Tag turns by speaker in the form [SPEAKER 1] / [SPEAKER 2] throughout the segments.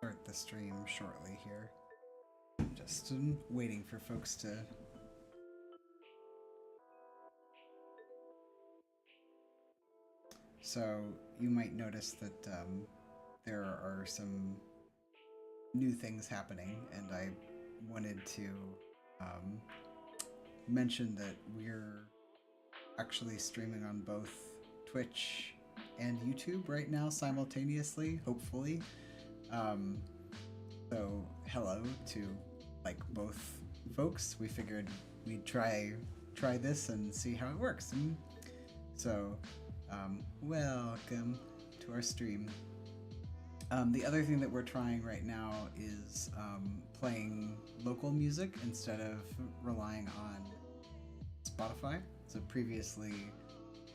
[SPEAKER 1] start the stream shortly here. Just waiting for folks to... So you might notice that there are some new things happening, and I wanted to mention that we're actually streaming on both Twitch and YouTube right now simultaneously, hopefully. So hello to like both folks. We figured we'd try this and see how it works. And so welcome to our stream. The other thing that we're trying right now is playing local music instead of relying on Spotify. So previously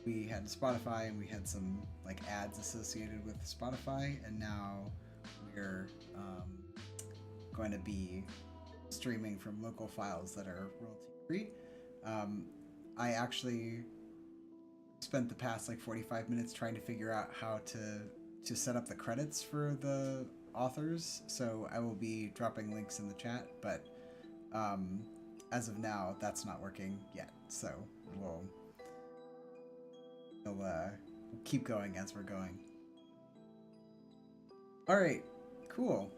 [SPEAKER 1] we had Spotify and we had some like ads associated with Spotify, and now we're going to be streaming from local files that are royalty free. I actually spent the past like 45 minutes trying to figure out how to set up the credits for the authors, so I will be dropping links in the chat, but as of now that's not working yet, so we'll keep going as we're going. All right, cool.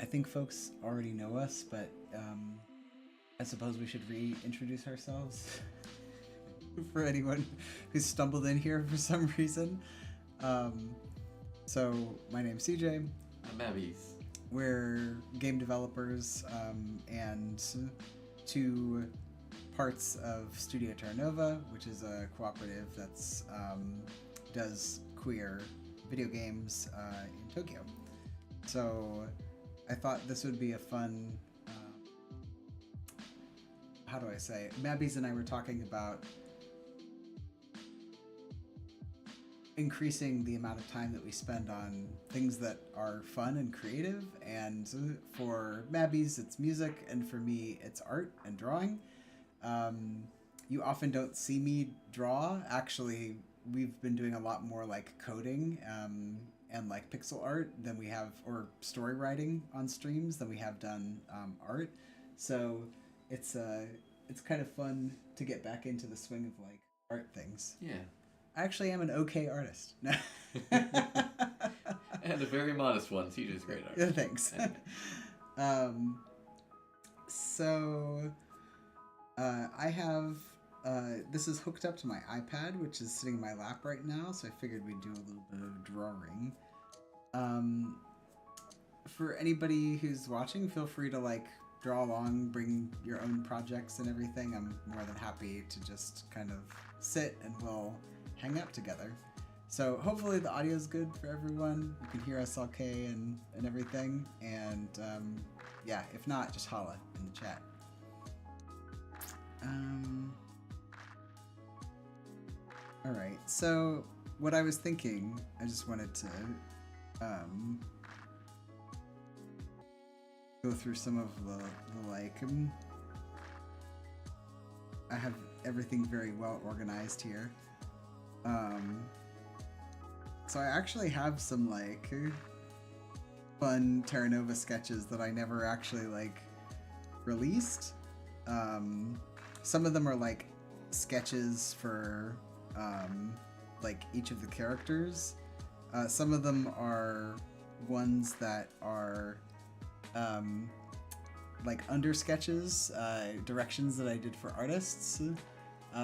[SPEAKER 1] I think folks already know us, but I suppose we should reintroduce ourselves for anyone who's stumbled in here for some reason. So my name's CJ.
[SPEAKER 2] I'm Abby's.
[SPEAKER 1] We're game developers and two parts of Studio Terranova, which is a cooperative that's does queer video games in Tokyo. So I thought this would be a fun, how do I say it? Mabby's and I were talking about increasing the amount of time that we spend on things that are fun and creative, and for Mabby's it's music, and for me it's art and drawing. You often don't see me draw. Actually, we've been doing a lot more like coding and like pixel art than we have, or story writing on streams than we have done art. So it's kind of fun to get back into the swing of like art things.
[SPEAKER 2] Yeah.
[SPEAKER 1] I actually am an okay artist.
[SPEAKER 2] And a very modest one. CJ's great art.
[SPEAKER 1] Thanks. So I have this is hooked up to my iPad, which is sitting in my lap right now, so I figured we'd do a little bit of drawing. For anybody who's watching, feel free to like draw along, bring your own projects and everything. I'm more than happy to just kind of sit and we'll hang out together. So hopefully the audio is good for everyone. You can hear us okay and everything. And yeah, if not, just holla in the chat. All right, so what I was thinking, I just wanted to go through some of the like, I have everything very well organized here. So I actually have some like fun Terranova sketches that I never actually like released. Some of them are like sketches for like each of the characters. Some of them are ones that are like under sketches, directions that I did for artists.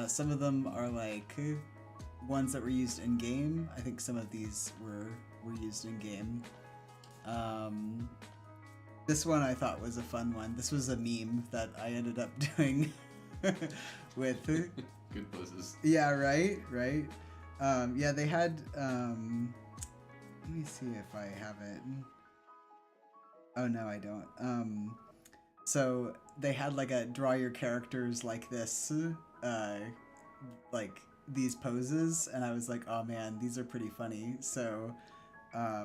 [SPEAKER 1] Some of them are like ones that were used in game. I think some of these were used in game. This one I thought was a fun one. This was a meme that I ended up doing with
[SPEAKER 2] good poses.
[SPEAKER 1] Yeah, right. Yeah, they had let me see if I have it. Oh no, I don't. So they had like a draw your characters like this, like these poses, and I was like, oh man, these are pretty funny. So I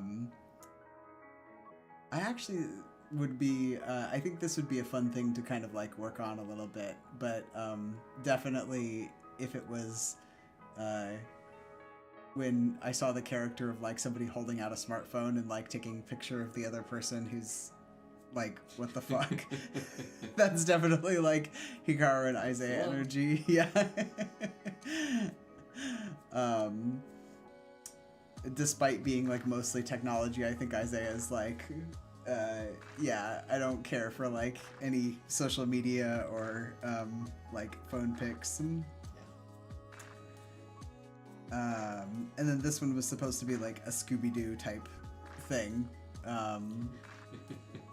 [SPEAKER 1] actually would be I think this would be a fun thing to kind of like work on a little bit, but definitely if it was when I saw the character of like somebody holding out a smartphone and like taking a picture of the other person who's like, what the fuck? That's definitely like Hikaru and Isaiah energy. Yeah. Despite being like mostly technology, I think Isaiah is like, yeah, I don't care for like any social media or like phone pics. And then this one was supposed to be like a Scooby Doo type thing,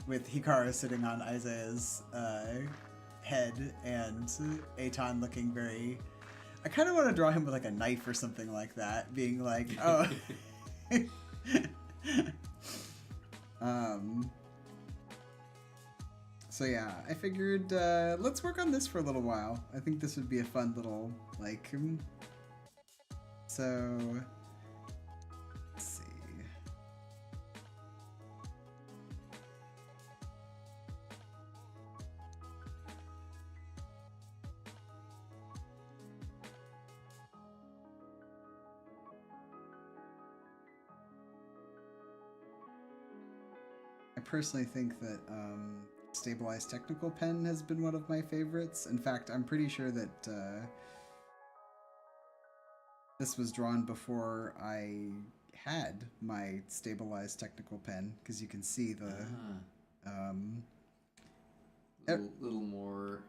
[SPEAKER 1] with Hikaru sitting on Isaiah's head and Eitan looking very. I kind of want to draw him with like a knife or something like that, being like, oh. So yeah, I figured let's work on this for a little while. I think this would be a fun little like. So let's see. I personally think that Stabilized Technical Pen has been one of my favorites. In fact, I'm pretty sure that this was drawn before I had my Stabilized Technical Pen, because you can see the
[SPEAKER 2] little more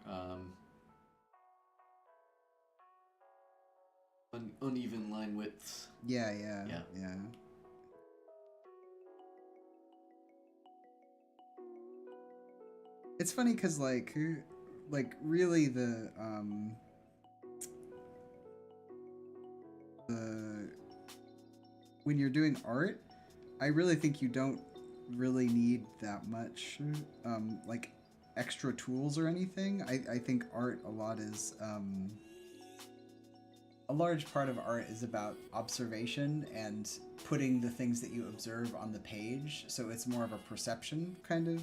[SPEAKER 2] uneven line widths.
[SPEAKER 1] Yeah. It's funny because like really the when you're doing art, I really think you don't really need that much like extra tools or anything. I think art a lot is a large part of art is about observation and putting the things that you observe on the page, so it's more of a perception kind of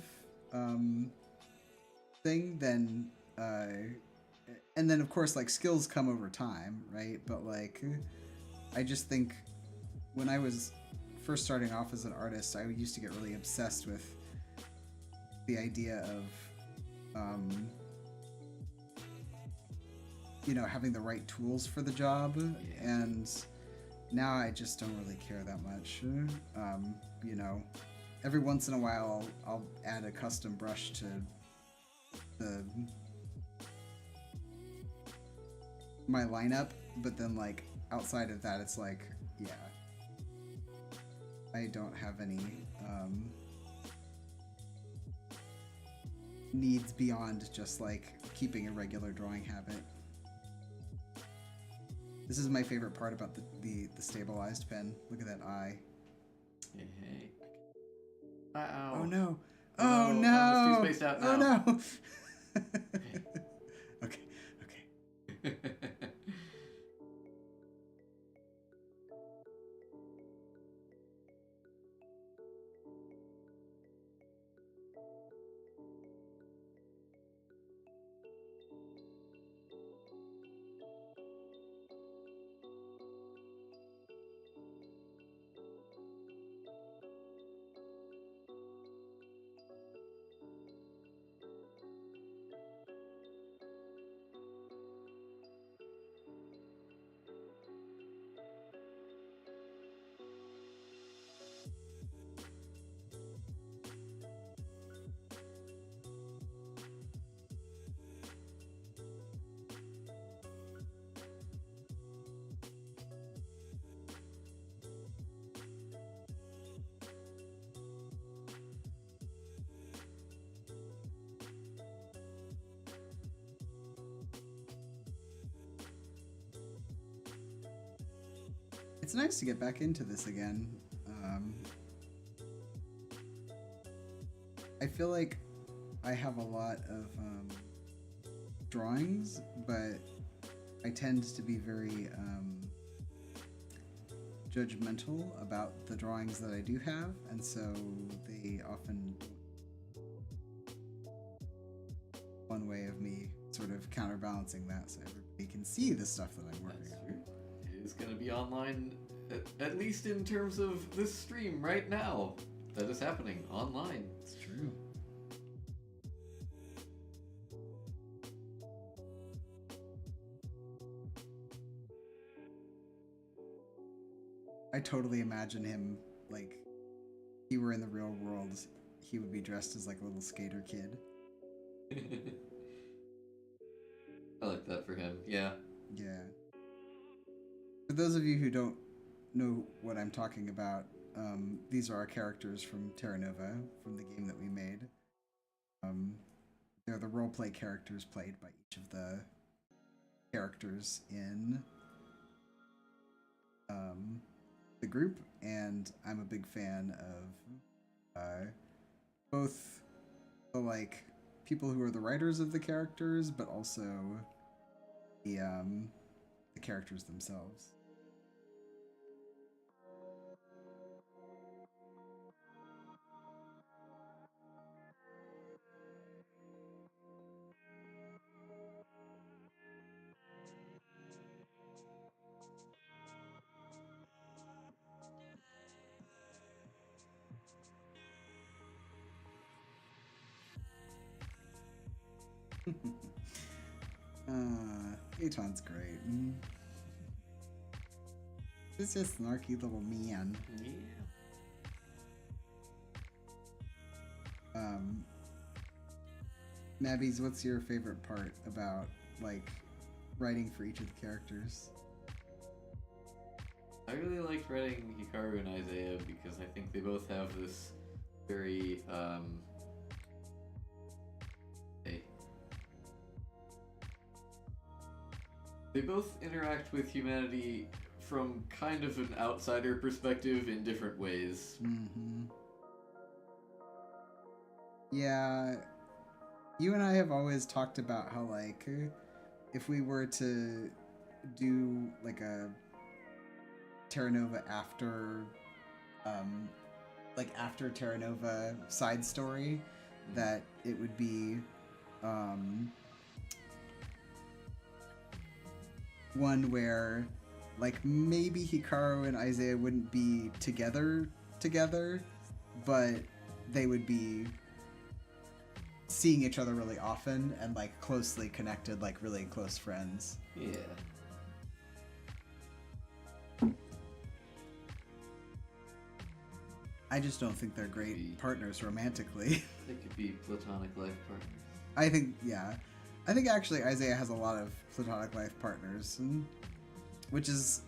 [SPEAKER 1] thing than and then of course like skills come over time, right? But like I just think when I was first starting off as an artist, I used to get really obsessed with the idea of you know, having the right tools for the job, and now I just don't really care that much. You know, every once in a while I'll add a custom brush to my lineup, but then like outside of that it's like, yeah, I don't have any needs beyond just like keeping a regular drawing habit. This is my favorite part about the stabilized pen. Look at that eye.
[SPEAKER 2] Hey. Wow.
[SPEAKER 1] Oh no. Oh no.
[SPEAKER 2] It's too spaced out now.
[SPEAKER 1] Oh no. Okay. It's nice to get back into this again. I feel like I have a lot of drawings, but I tend to be very judgmental about the drawings that I do have, and so they often one way of me sort of counterbalancing that so everybody can see the stuff that I'm working on.
[SPEAKER 2] is going to be online, at least in terms of this stream right now. That is happening online.
[SPEAKER 1] It's true. I totally imagine him, like, if he were in the real world, he would be dressed as like a little skater kid.
[SPEAKER 2] I like that for him, yeah.
[SPEAKER 1] Yeah. For those of you who don't know what I'm talking about, these are our characters from Terranova, from the game that we made. They're the roleplay characters played by each of the characters in the group, and I'm a big fan of both the like people who are the writers of the characters, but also the characters themselves. Aton's great. He's just a snarky little man.
[SPEAKER 2] Yeah.
[SPEAKER 1] Mabbies, what's your favorite part about, like, writing for each of the characters?
[SPEAKER 2] I really liked writing Hikaru and Isaiah because I think they both have this very, they both interact with humanity from kind of an outsider perspective in different ways.
[SPEAKER 1] Mm-hmm. Yeah, you and I have always talked about how, like, if we were to do, like, a Terranova after, after Terranova side story, that it would be, one where, like, maybe Hikaru and Isaiah wouldn't be together, but they would be seeing each other really often and, like, closely connected, like, really close friends.
[SPEAKER 2] Yeah.
[SPEAKER 1] I just don't think they're great partners romantically.
[SPEAKER 2] They could be platonic life partners.
[SPEAKER 1] I think, yeah. I think actually Isaiah has a lot of platonic life partners, which is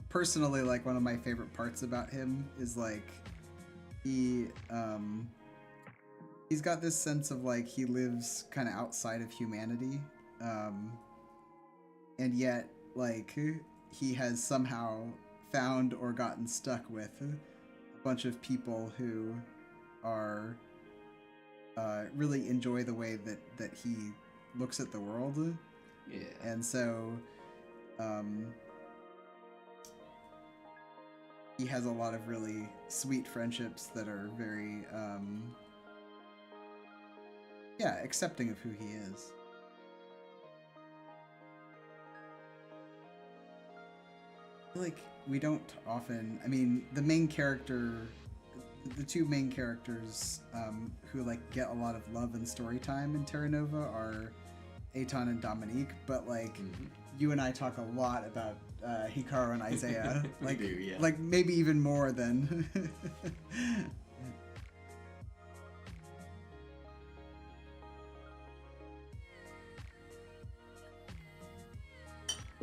[SPEAKER 1] personally, like, one of my favorite parts about him is, like, he's got this sense of, like, he lives kind of outside of humanity, and yet, like, he has somehow found or gotten stuck with a bunch of people who are really enjoy the way that he looks at the world.
[SPEAKER 2] Yeah.
[SPEAKER 1] And so he has a lot of really sweet friendships that are very accepting of who he is. I feel like we don't often, I mean, the two main characters who, like, get a lot of love and story time in Terranova are Aton and Dominique, but, like, you and I talk a lot about Hikaru and Isaiah. Like,
[SPEAKER 2] we do, yeah.
[SPEAKER 1] Like, maybe even more than...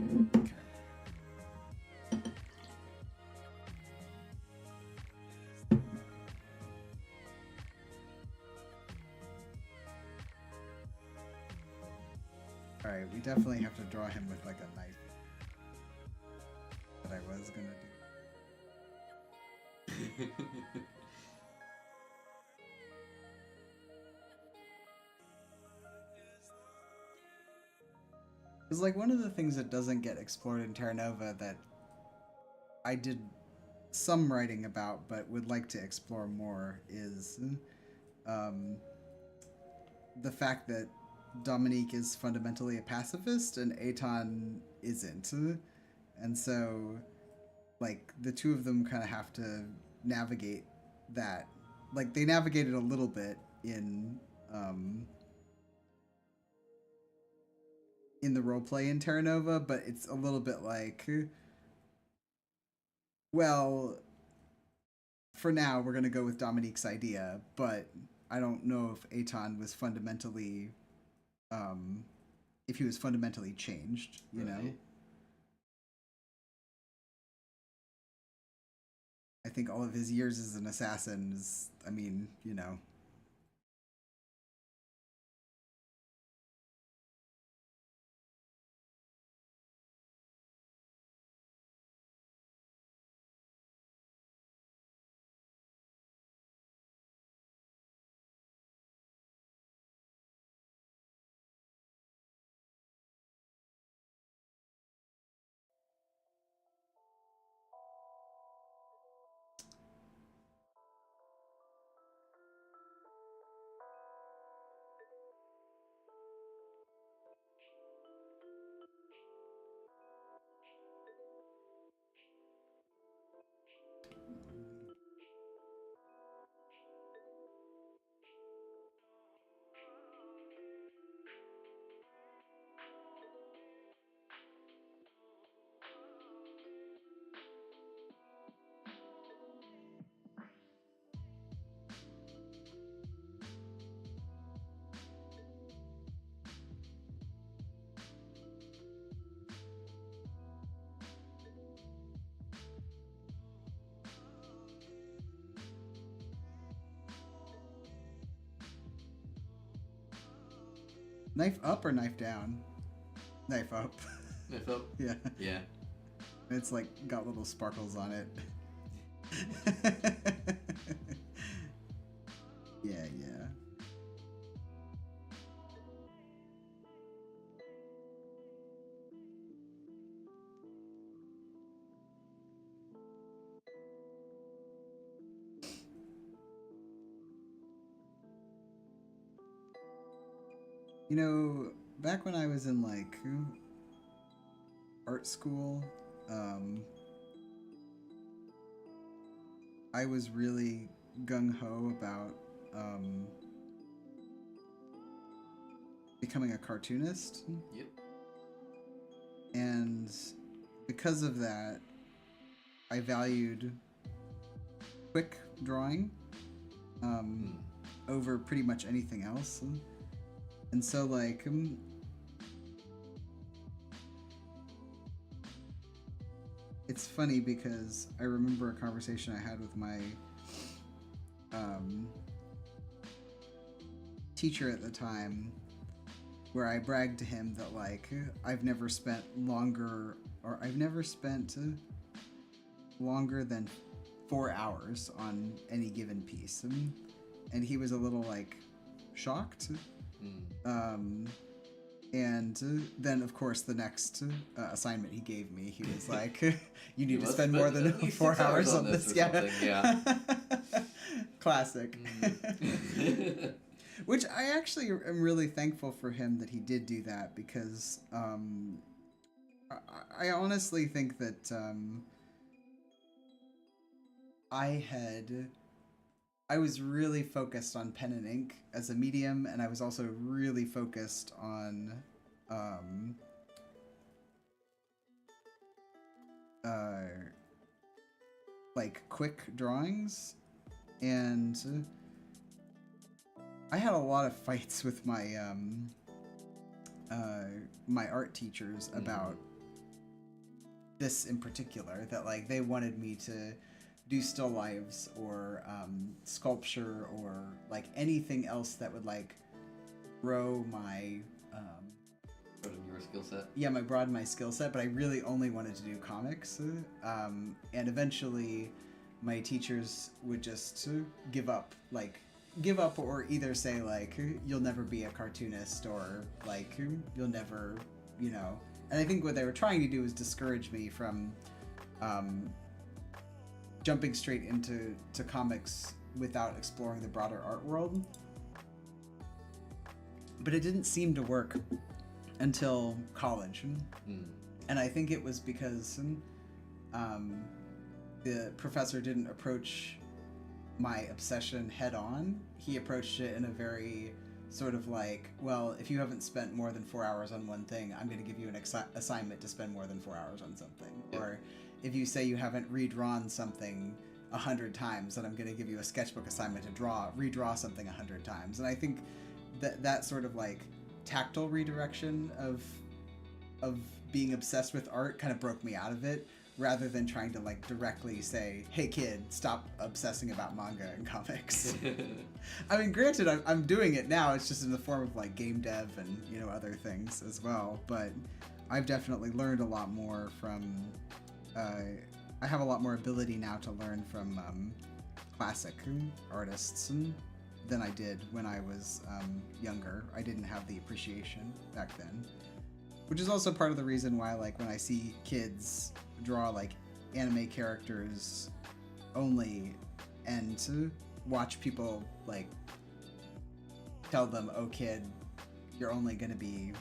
[SPEAKER 1] Okay. Alright, we definitely have to draw him with, like, a knife that I was gonna do. It's like one of the things that doesn't get explored in Terranova that I did some writing about but would like to explore more is the fact that Dominique is fundamentally a pacifist and Aton isn't. And so, like, the two of them kind of have to navigate that. Like, they navigated a little bit in the roleplay in Terranova, but it's a little bit like, well, for now we're gonna go with Dominique's idea, but I don't know if Aton was fundamentally, if he was fundamentally changed, you know. I think all of his years as an assassin is, I mean, you know. Knife up or knife down? Knife up.
[SPEAKER 2] Knife up?
[SPEAKER 1] Yeah.
[SPEAKER 2] Yeah.
[SPEAKER 1] It's like got little sparkles on it. Yeah, yeah. You know, back when I was in like art school, I was really gung ho about becoming a cartoonist.
[SPEAKER 2] Yep.
[SPEAKER 1] And because of that, I valued quick drawing over pretty much anything else. And so, like, it's funny because I remember a conversation I had with my teacher at the time where I bragged to him that, like, I've never spent longer than 4 hours on any given piece. And he was a little, like, shocked. And then, of course, the next assignment he gave me, he was like, you need to spend more than 4 hours on this. Yeah. Classic. Which I actually am really thankful for him that he did do that, because I honestly think that I was really focused on pen and ink as a medium, and I was also really focused on like quick drawings, and I had a lot of fights with my my art teachers about this in particular, that like they wanted me to do still lifes or sculpture or like anything else that would like grow my
[SPEAKER 2] broaden your skill set.
[SPEAKER 1] Yeah, broaden my skill set, but I really only wanted to do comics. And eventually my teachers would just give up or either say like, you'll never be a cartoonist, or like, you'll never, you know. And I think what they were trying to do was discourage me from jumping straight into comics without exploring the broader art world. But it didn't seem to work until college. And I think it was because um, the professor didn't approach my obsession head on. He approached it in a very sort of like, well, if you haven't spent more than 4 hours on one thing, I'm going to give you an assignment to spend more than 4 hours on something.
[SPEAKER 2] Yeah.
[SPEAKER 1] Or if you say you haven't redrawn something 100 times, then I'm going to give you a sketchbook assignment to redraw something 100 times. And I think that sort of like tactile redirection of being obsessed with art kind of broke me out of it, rather than trying to like directly say, hey kid, stop obsessing about manga and comics. I mean, granted, I'm doing it now, it's just in the form of like game dev and, you know, other things as well, but I've definitely learned a lot more from I have a lot more ability now to learn from classic artists than I did when I was younger. I didn't have the appreciation back then, which is also part of the reason why, like, when I see kids draw like anime characters only, and to watch people like tell them, oh kid, you're only going to be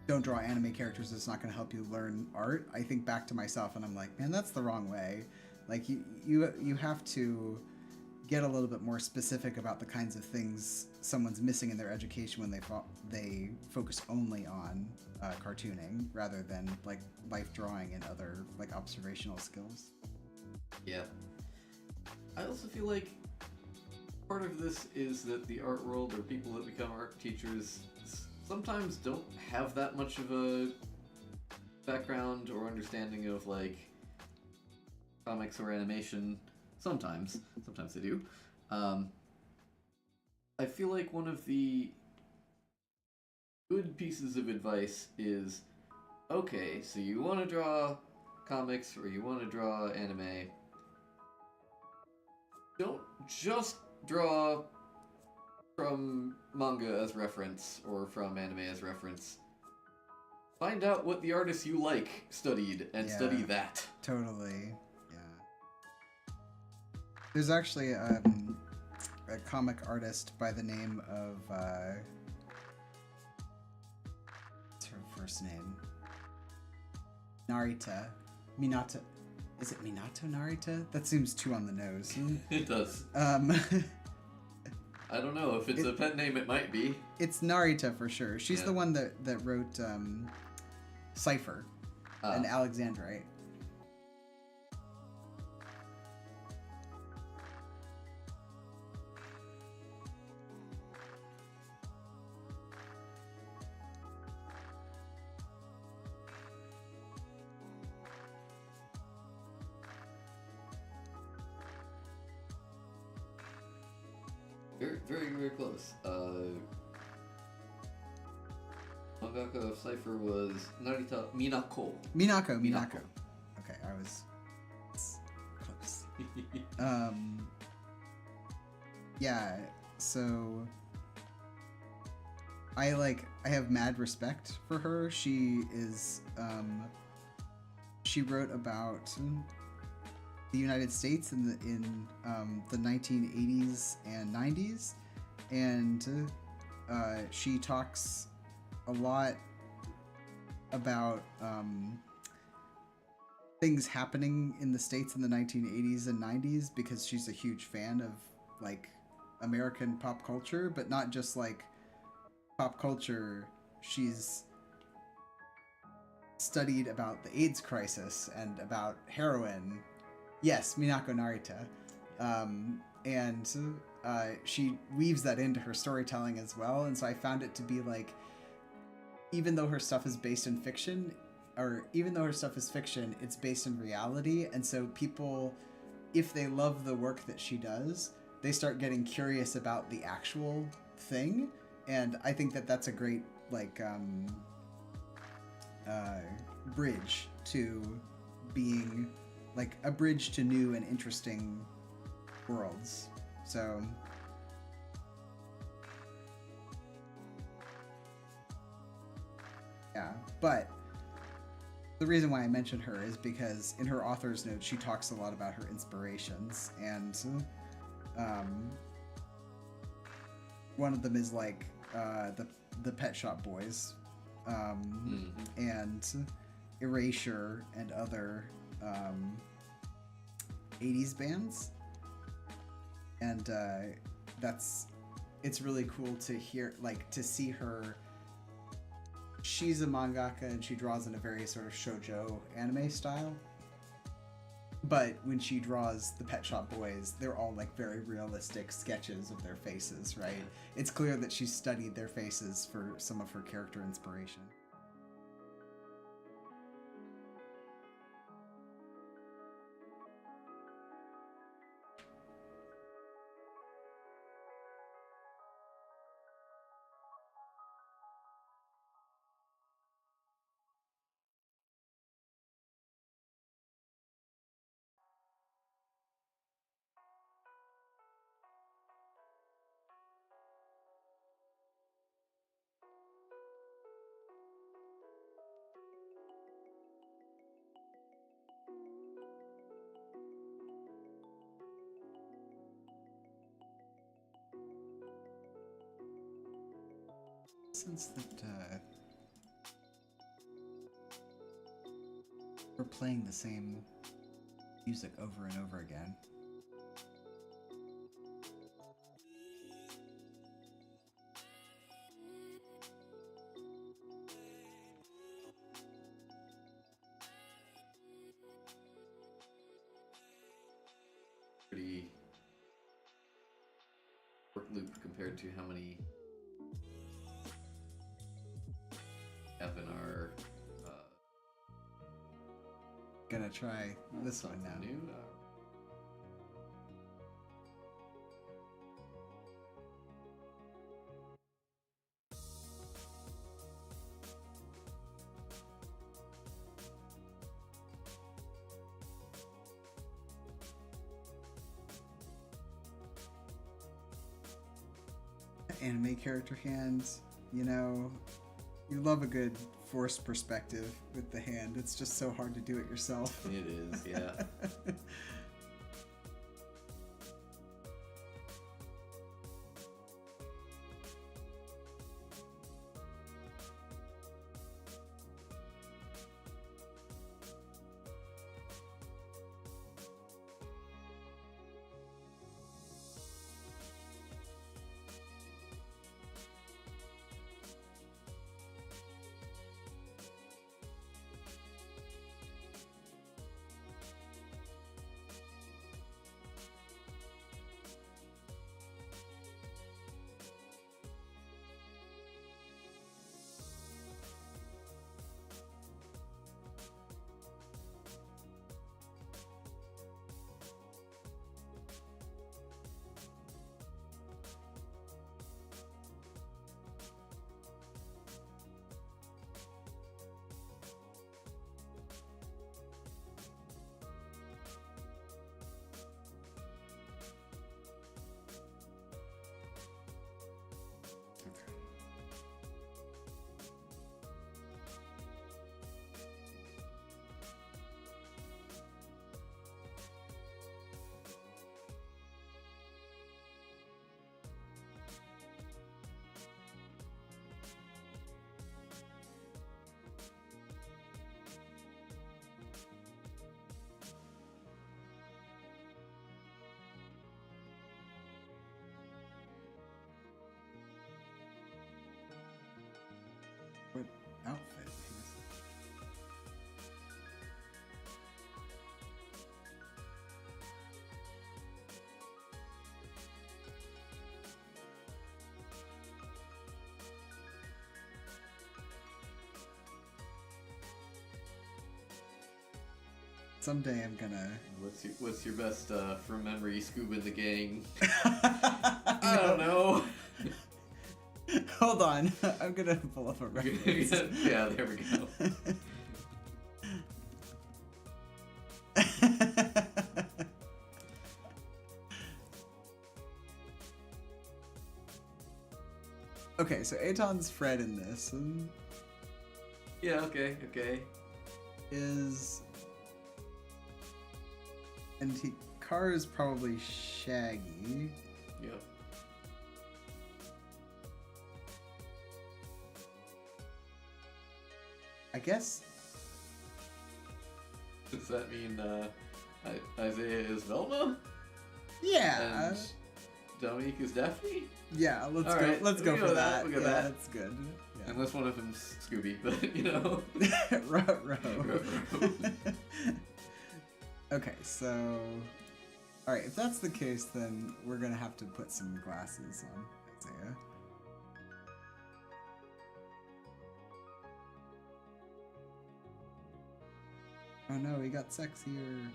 [SPEAKER 1] don't draw anime characters, it's not going to help you learn art, I think back to myself and I'm like, man, that's the wrong way. Like, you have to get a little bit more specific about the kinds of things someone's missing in their education when they focus only on cartooning rather than like life drawing and other like observational skills.
[SPEAKER 2] Yeah. I also feel like part of this is that the art world, or people that become art teachers, sometimes don't have that much of a background or understanding of like comics or animation. Sometimes they do. I feel like one of the good pieces of advice is, okay, so you want to draw comics or you want to draw anime, don't just draw from manga as reference or from anime as reference. Find out what the artists you like studied and study that.
[SPEAKER 1] Totally. Yeah. There's actually a comic artist by the name of what's her first name? Minato. Is it Minato Narita? That seems too on the nose.
[SPEAKER 2] It does. I don't know. If it's a pet name, it might be.
[SPEAKER 1] It's Narita for sure. She's the one that wrote Cypher and Alexandrite.
[SPEAKER 2] Very, very, very close. Mangaka of Cypher was Narita Minako.
[SPEAKER 1] Minako. Okay, I was close. Yeah, so I have mad respect for her. She is she wrote about the United States in the 1980s and 90s, and she talks a lot about things happening in the States in the 1980s and 90s because she's a huge fan of like American pop culture, but not just like pop culture. She's studied about the AIDS crisis and about heroin. Yes, Minako Narita. And she weaves that into her storytelling as well, and so I found it to be like, even though her stuff is based in fiction, or even though her stuff is fiction, it's based in reality, and so people, if they love the work that she does, they start getting curious about the actual thing, and I think that that's a great like bridge to being like a bridge to new and interesting worlds. So yeah, but the reason why I mention her is because in her author's note she talks a lot about her inspirations, and one of them is like the Pet Shop Boys and Erasure and other 80s bands. And it's really cool to hear, like, to see her. She's a mangaka and she draws in a very sort of shoujo anime style. But when she draws the Pet Shop Boys, they're all like very realistic sketches of their faces, right? It's clear that she studied their faces for some of her character inspiration. Since that we're playing the same music over and over again.
[SPEAKER 2] Pretty short loop compared to how many have in our
[SPEAKER 1] Gonna try this one now.
[SPEAKER 2] new.
[SPEAKER 1] Anime character hands, you know, you love a good forced perspective with the hand. It's just so hard to do it yourself.
[SPEAKER 2] It is, yeah.
[SPEAKER 1] What outfit? Someday I'm gonna.
[SPEAKER 2] What's your best from memory Scoob and the gang? I don't know.
[SPEAKER 1] Hold on, I'm gonna pull up a reference.
[SPEAKER 2] Yeah, there we go.
[SPEAKER 1] Okay, so Aton's Fred in this
[SPEAKER 2] Yeah, okay.
[SPEAKER 1] is, and Car is probably Shaggy.
[SPEAKER 2] Yep.
[SPEAKER 1] guess.
[SPEAKER 2] Does that mean Isaiah is Velma?
[SPEAKER 1] Yeah.
[SPEAKER 2] And Dominique is Daphne?
[SPEAKER 1] Yeah, let's
[SPEAKER 2] All
[SPEAKER 1] go.
[SPEAKER 2] right,
[SPEAKER 1] Let's go for that.
[SPEAKER 2] We'll go
[SPEAKER 1] Yeah,
[SPEAKER 2] that.
[SPEAKER 1] that's good. Yeah.
[SPEAKER 2] Unless one of them's Scooby, but you know.
[SPEAKER 1] Ruh-roh. Okay, so... Alright, if that's the case, then we're gonna have to put some glasses on Isaiah. Oh no, he got sexier.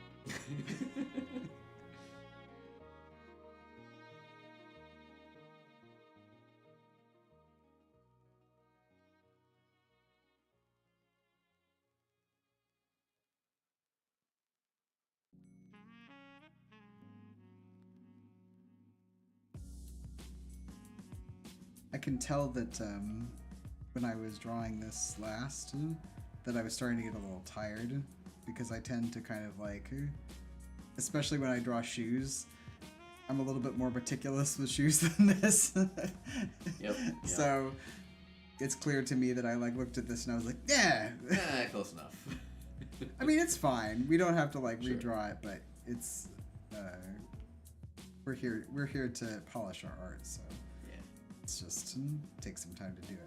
[SPEAKER 1] I can tell that when I was drawing this last, that I was starting to get a little tired, because I tend to kind of like, especially when I draw shoes, I'm a little bit more meticulous with shoes than this.
[SPEAKER 2] Yep.
[SPEAKER 1] So it's clear to me that I like looked at this and I was like, yeah.
[SPEAKER 2] Close enough.
[SPEAKER 1] I mean, it's fine. We don't have to like
[SPEAKER 2] Sure.
[SPEAKER 1] redraw it, but it's we're here to polish our art, so
[SPEAKER 2] Yeah.
[SPEAKER 1] it's just take some time to do it.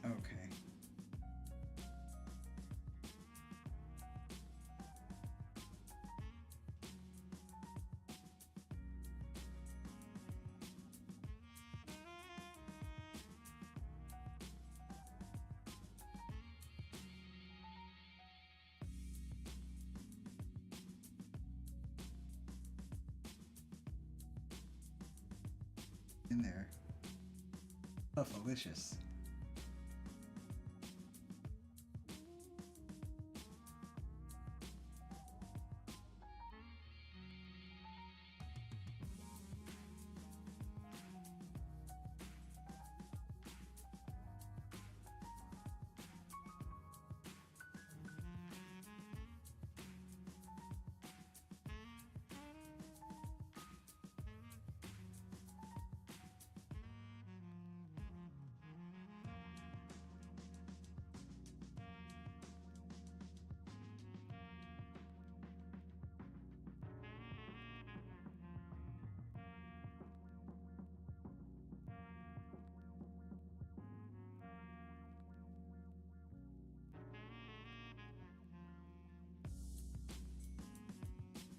[SPEAKER 1] Okay. In there. Oh, delicious.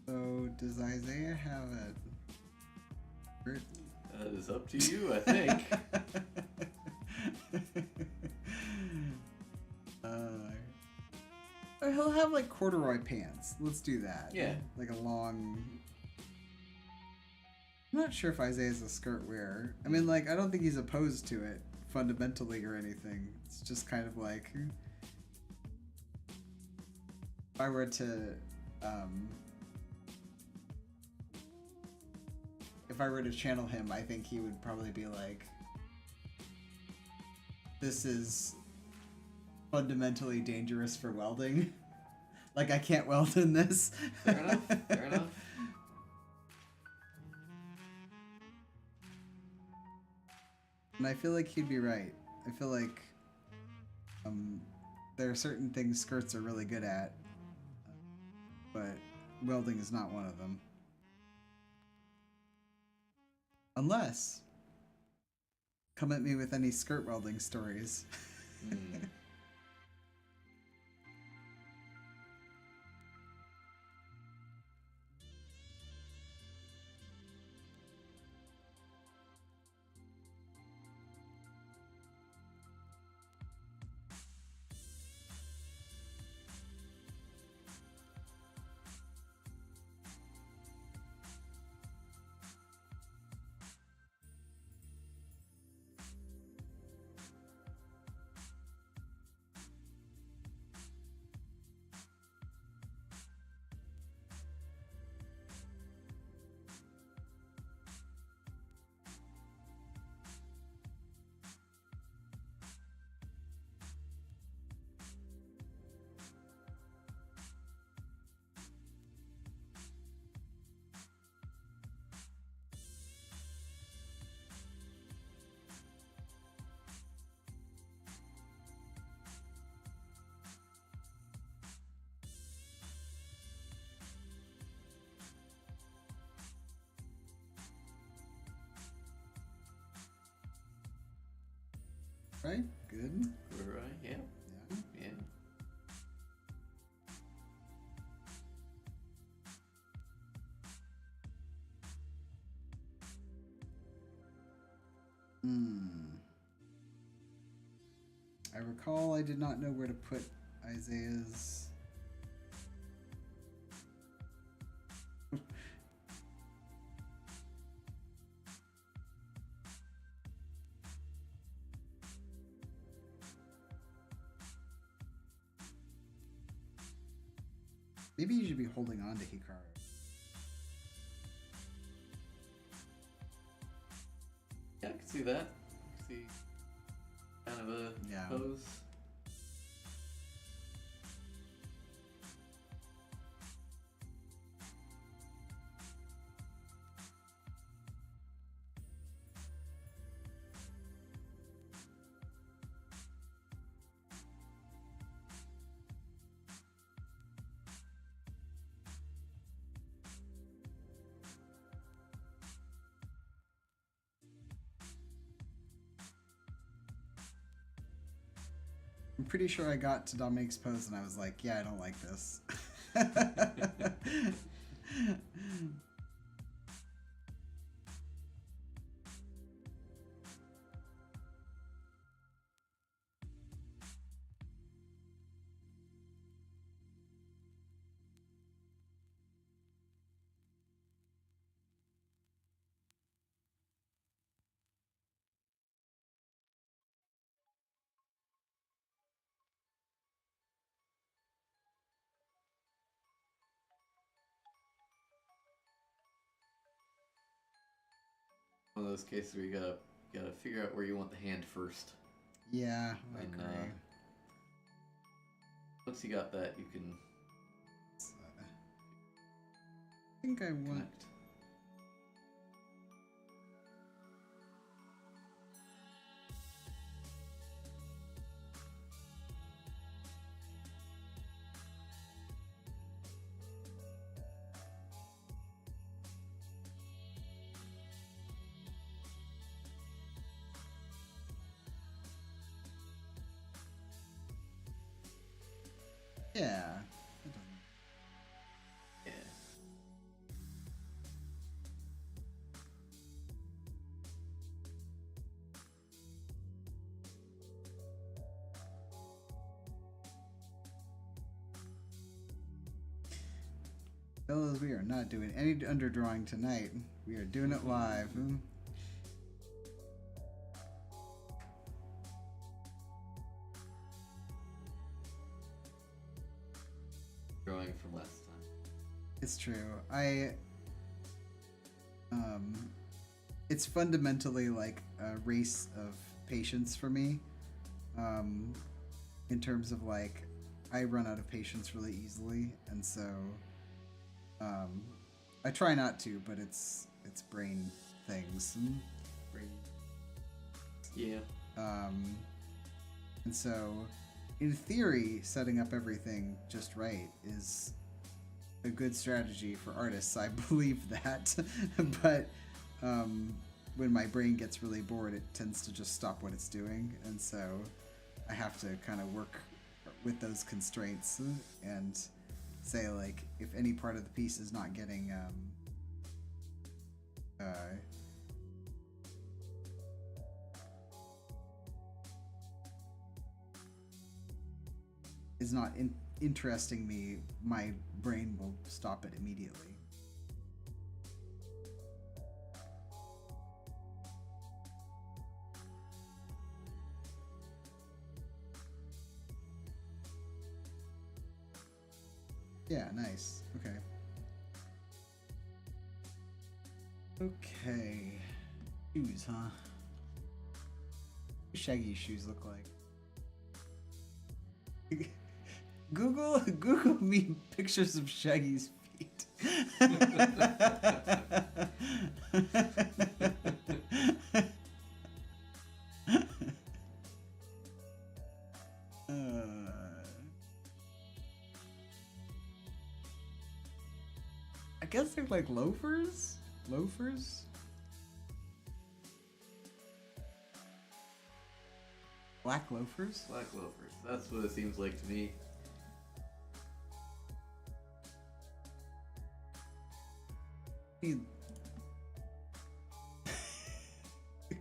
[SPEAKER 1] So, does Isaiah have a shirt?
[SPEAKER 2] That is up to you, I think.
[SPEAKER 1] Or he'll have like corduroy pants. Let's do that.
[SPEAKER 2] Yeah.
[SPEAKER 1] Like a long. I'm not sure if Isaiah's a skirt wearer. I mean, like, I don't think he's opposed to it fundamentally or anything. It's just kind of like. If I were to. If I were to channel him, I think he would probably be like, this is fundamentally dangerous for welding. Like, I can't weld in this.
[SPEAKER 2] Fair enough. Fair enough.
[SPEAKER 1] And I feel like he'd be right. I feel like there are certain things skirts are really good at, but welding is not one of them. Unless, come at me with any skirt welding stories. Okay, good.
[SPEAKER 2] Right, yeah.
[SPEAKER 1] Yeah.
[SPEAKER 2] Yeah.
[SPEAKER 1] I recall I did not know where to put Isaiah's. Maybe you should be holding on to Hikaru.
[SPEAKER 2] Yeah, I can see that. I can see kind of a pose.
[SPEAKER 1] I'm pretty sure I got to Dominic's pose and I was like, yeah, I don't like this.
[SPEAKER 2] One of those cases where you gotta figure out where you want the hand first.
[SPEAKER 1] Yeah, I
[SPEAKER 2] And,
[SPEAKER 1] agree.
[SPEAKER 2] Once you got that, you can
[SPEAKER 1] I think I want.
[SPEAKER 2] connect.
[SPEAKER 1] Yeah. That doesn't...
[SPEAKER 2] Yeah.
[SPEAKER 1] Fellas, we are not doing any underdrawing tonight. We are doing it live.
[SPEAKER 2] Drawing from last time.
[SPEAKER 1] It's true. It's fundamentally like a race of patience for me. In terms of like, I run out of patience really easily, and so I try not to, but it's brain things.
[SPEAKER 2] Yeah.
[SPEAKER 1] And so, in theory, setting up everything just right is a good strategy for artists. I believe that. But when my brain gets really bored, it tends to just stop what it's doing. And so I have to kind of work with those constraints and say, like, if any part of the piece is not getting is not interesting me, my brain will stop it immediately. Yeah, nice. Okay. Okay. Shoes, huh? What do Shaggy's shoes look like? Google me pictures of Shaggy's feet. I guess they're like loafers? Loafers? Black loafers?
[SPEAKER 2] Black loafers. That's what it seems like to me.
[SPEAKER 1] You-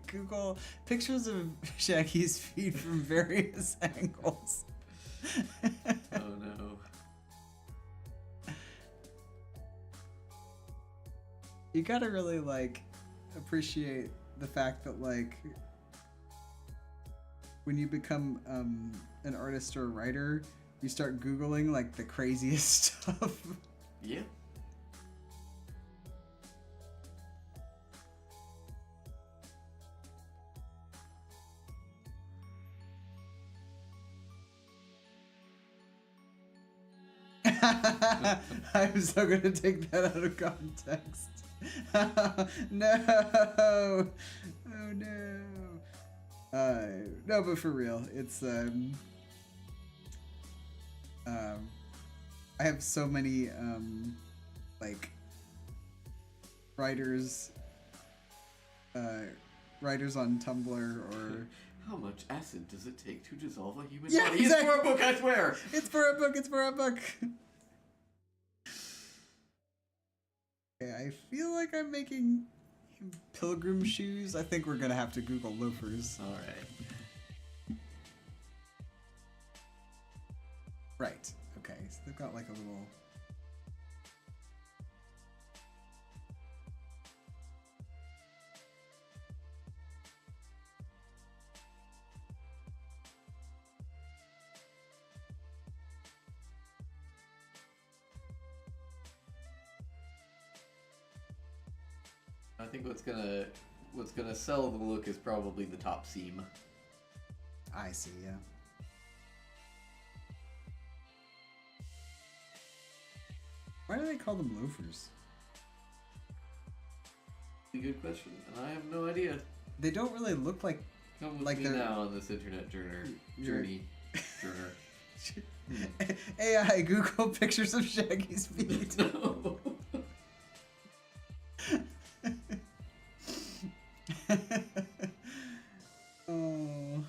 [SPEAKER 1] Google pictures of Shaggy's feet from various angles.
[SPEAKER 2] Oh no.
[SPEAKER 1] You gotta really like appreciate the fact that like when you become an artist or a writer, you start Googling like the craziest stuff.
[SPEAKER 2] Yeah.
[SPEAKER 1] I'm so gonna take that out of context. No. Oh no. No, but for real, it's I have so many like writers on Tumblr or
[SPEAKER 2] How much acid does it take to dissolve a human
[SPEAKER 1] Yeah,
[SPEAKER 2] body?
[SPEAKER 1] exactly.
[SPEAKER 2] It's for a book, I swear!
[SPEAKER 1] It's for a book, it's for a book. Okay, I feel like I'm making pilgrim shoes. I think we're gonna have to Google loafers.
[SPEAKER 2] Alright.
[SPEAKER 1] Right. Okay, so they've got like a little...
[SPEAKER 2] I think what's gonna sell the look is probably the top seam.
[SPEAKER 1] I see, yeah. Why do they call them loafers?
[SPEAKER 2] A good question, and I have no idea.
[SPEAKER 1] They don't really look like...
[SPEAKER 2] Come with
[SPEAKER 1] Like
[SPEAKER 2] me
[SPEAKER 1] they're-
[SPEAKER 2] now on this internet journey.
[SPEAKER 1] AI, Google pictures of Shaggy's feet.
[SPEAKER 2] No.
[SPEAKER 1] Oh.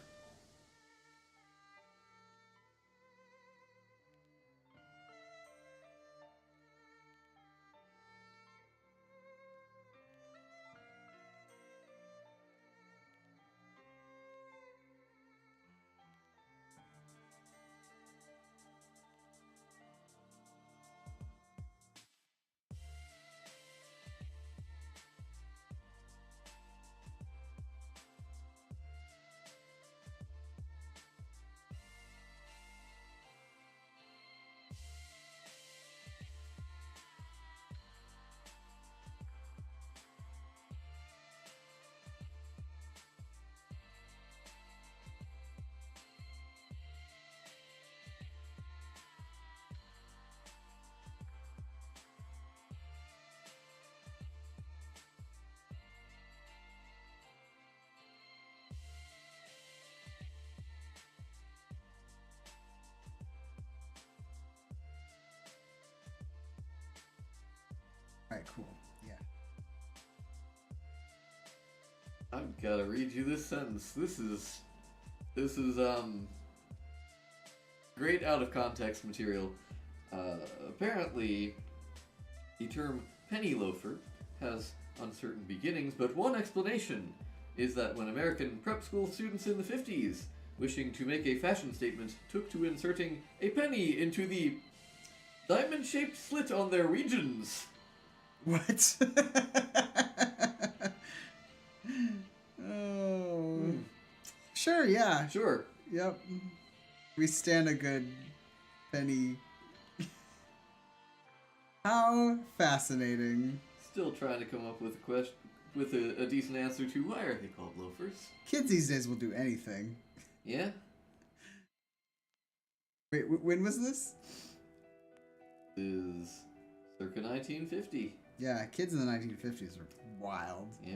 [SPEAKER 1] Alright, cool. Yeah.
[SPEAKER 2] I've gotta read you this sentence. This is great out of context material. Apparently, the term penny loafer has uncertain beginnings, but one explanation is that when American prep school students in the 50s, wishing to make a fashion statement, took to inserting a penny into the diamond-shaped slit on their regions.
[SPEAKER 1] What? Oh. Sure, yeah.
[SPEAKER 2] Sure.
[SPEAKER 1] Yep. We stand a good penny. How fascinating.
[SPEAKER 2] Still trying to come up with a question, with a decent answer to why are they called loafers?
[SPEAKER 1] Kids these days will do anything.
[SPEAKER 2] Yeah?
[SPEAKER 1] Wait, when was this?
[SPEAKER 2] Is circa 1950.
[SPEAKER 1] Yeah, kids in the 1950s were wild.
[SPEAKER 2] Yeah.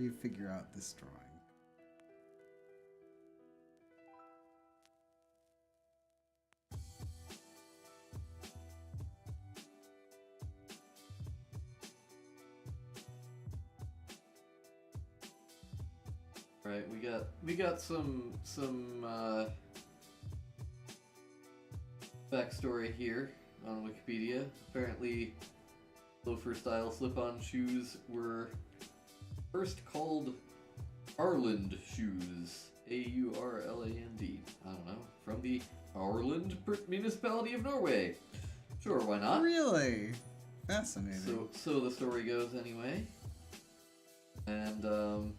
[SPEAKER 1] you figure out this drawing.
[SPEAKER 2] Right, we got some backstory here on Wikipedia. Apparently, loafer-style slip-on shoes were first called Arland shoes. A-U-R-L-A-N-D. I don't know. From the Arland municipality of Norway. Sure, why not?
[SPEAKER 1] Really? Fascinating.
[SPEAKER 2] So the story goes anyway. And,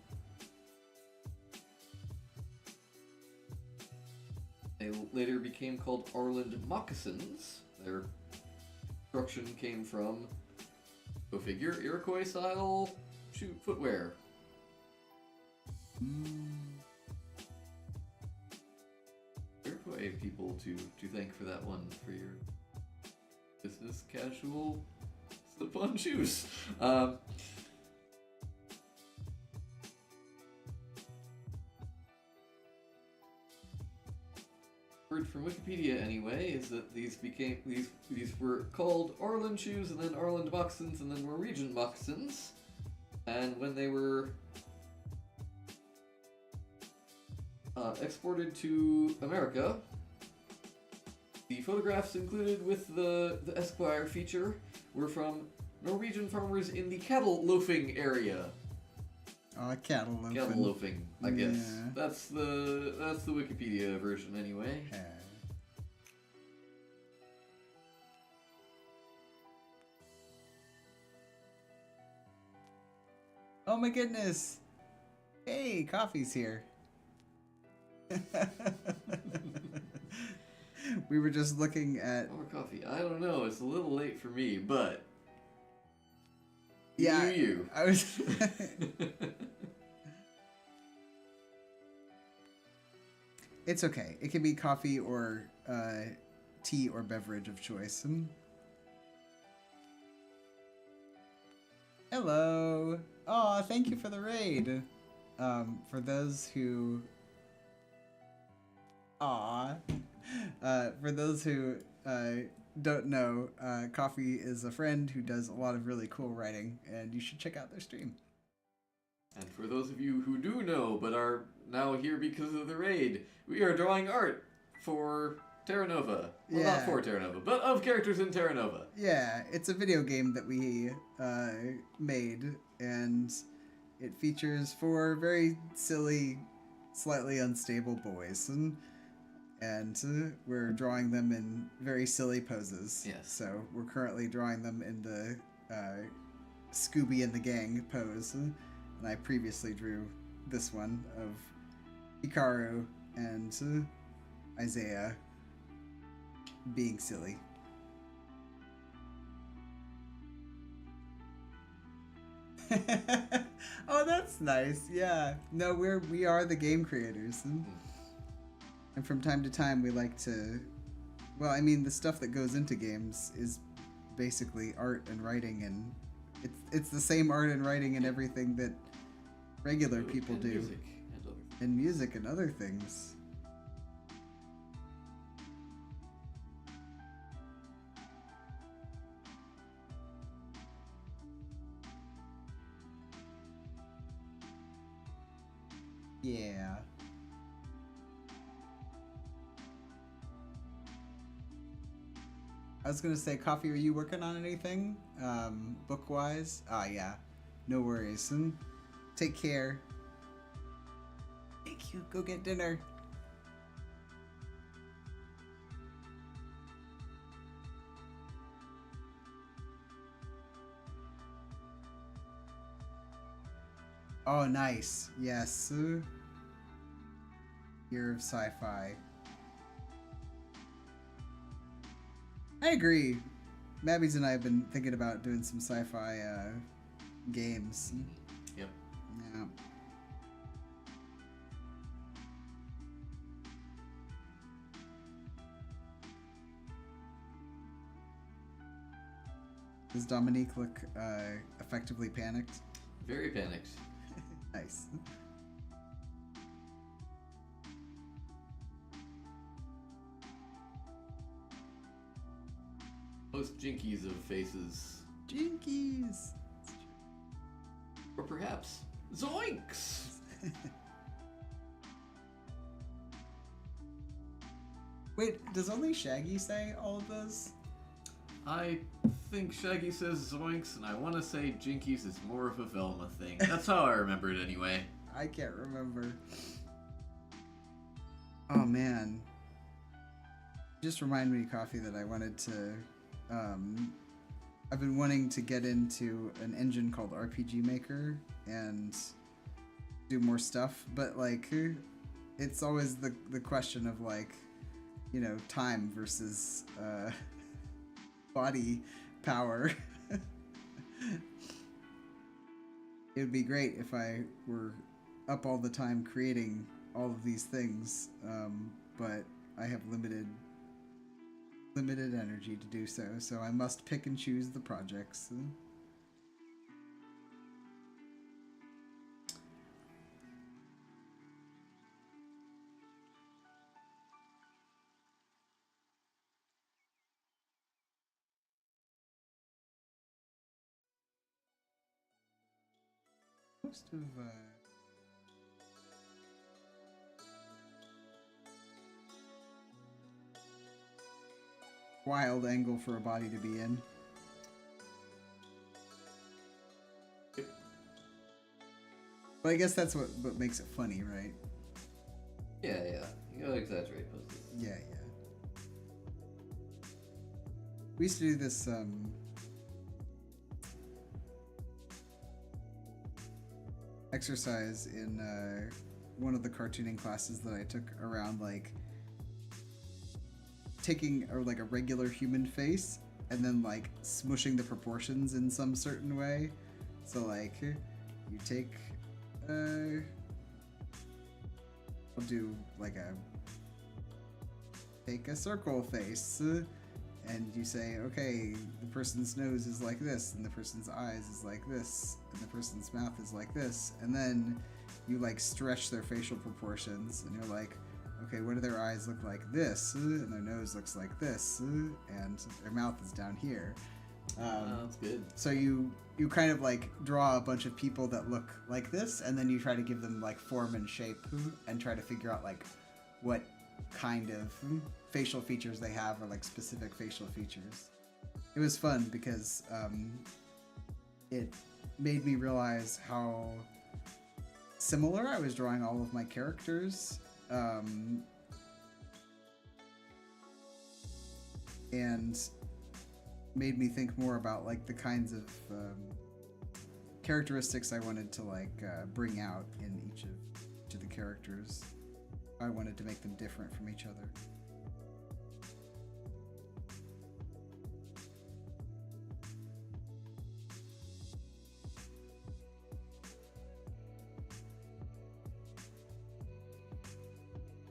[SPEAKER 2] they later became called Arland moccasins. Their construction came from, go figure, Iroquois-style shoe footwear. Iroquois people to thank for that one, for your business casual slip-on shoes. Word from Wikipedia anyway is that these were called Arland shoes, and then Arland moccasins, and then Norwegian moccasins. And when they were exported to America, the photographs included with the Esquire feature were from Norwegian farmers in the cattle loafing area.
[SPEAKER 1] Cattle loafing.
[SPEAKER 2] Cattle loafing, I guess.
[SPEAKER 1] Yeah.
[SPEAKER 2] That's the Wikipedia version anyway.
[SPEAKER 1] Okay. Oh my goodness! Hey, coffee's here. We were just looking at.
[SPEAKER 2] More coffee. I don't know. It's a little late for me, but
[SPEAKER 1] Yeah,
[SPEAKER 2] you.
[SPEAKER 1] I was. It's okay. It can be coffee or tea or beverage of choice. Hello. Oh, thank you for the raid. For those who. For those who don't know, Coffee is a friend who does a lot of really cool writing, and you should check out their stream.
[SPEAKER 2] And for those of you who do know but are now here because of the raid, we are drawing art for Terranova. Well, not for Terranova, but of characters in Terranova.
[SPEAKER 1] Yeah, it's a video game that we made, and it features 4 very silly, slightly unstable boys, and we're drawing them in very silly poses.
[SPEAKER 2] Yes.
[SPEAKER 1] So we're currently drawing them in the Scooby and the Gang pose, and I previously drew this one of Hikaru and Isaiah being silly. Oh, that's nice. Yeah. No, we are the game creators, and from time to time we like to. Well, I mean, the stuff that goes into games is basically art and writing, and it's the same art and writing and everything that regular people do, and music and other things. Yeah. I was gonna say, Coffee, are you working on anything, book-wise? Ah, yeah. No worries. And take care. Thank you. Go get dinner. Oh, nice. Yes. Year of sci-fi. I agree. Mabby's and I have been thinking about doing some sci-fi games.
[SPEAKER 2] Yep.
[SPEAKER 1] Yeah. Does Dominique look effectively panicked?
[SPEAKER 2] Very panicked.
[SPEAKER 1] Nice.
[SPEAKER 2] Most jinkies of faces.
[SPEAKER 1] Jinkies!
[SPEAKER 2] Or perhaps zoinks!
[SPEAKER 1] Wait, does only Shaggy say all of those?
[SPEAKER 2] I think Shaggy says zoinks, and I want to say jinkies is more of a Velma thing. That's how I remember it anyway.
[SPEAKER 1] I can't remember. Oh man. Just reminded me, Coffee, that I wanted to... I've been wanting to get into an engine called RPG Maker and do more stuff, but like, it's always the question of like, you know, time versus body power. It would be great if I were up all the time creating all of these things, but I have limited energy to do so, so I must pick and choose the projects. Most of wild angle for a body to be in.
[SPEAKER 2] Yep.
[SPEAKER 1] But I guess that's what makes it funny, right?
[SPEAKER 2] Yeah. You gotta exaggerate poses.
[SPEAKER 1] Yeah. We used to do this exercise in one of the cartooning classes that I took around, like taking like a regular human face and then like smushing the proportions in some certain way. So like you take I'll do like take a circle face, and you say, okay, the person's nose is like this, and the person's eyes is like this, and the person's mouth is like this, and then you like stretch their facial proportions, and you're like, okay, what do their eyes look like? This, and their nose looks like this, and their mouth is down here.
[SPEAKER 2] That's good.
[SPEAKER 1] So you kind of like draw a bunch of people that look like this, and then you try to give them like form and shape, and try to figure out like what kind of facial features they have, or like specific facial features. It was fun because it made me realize how similar I was drawing all of my characters, and made me think more about like the kinds of characteristics I wanted to like bring out in each of the characters. I wanted to make them different from each other.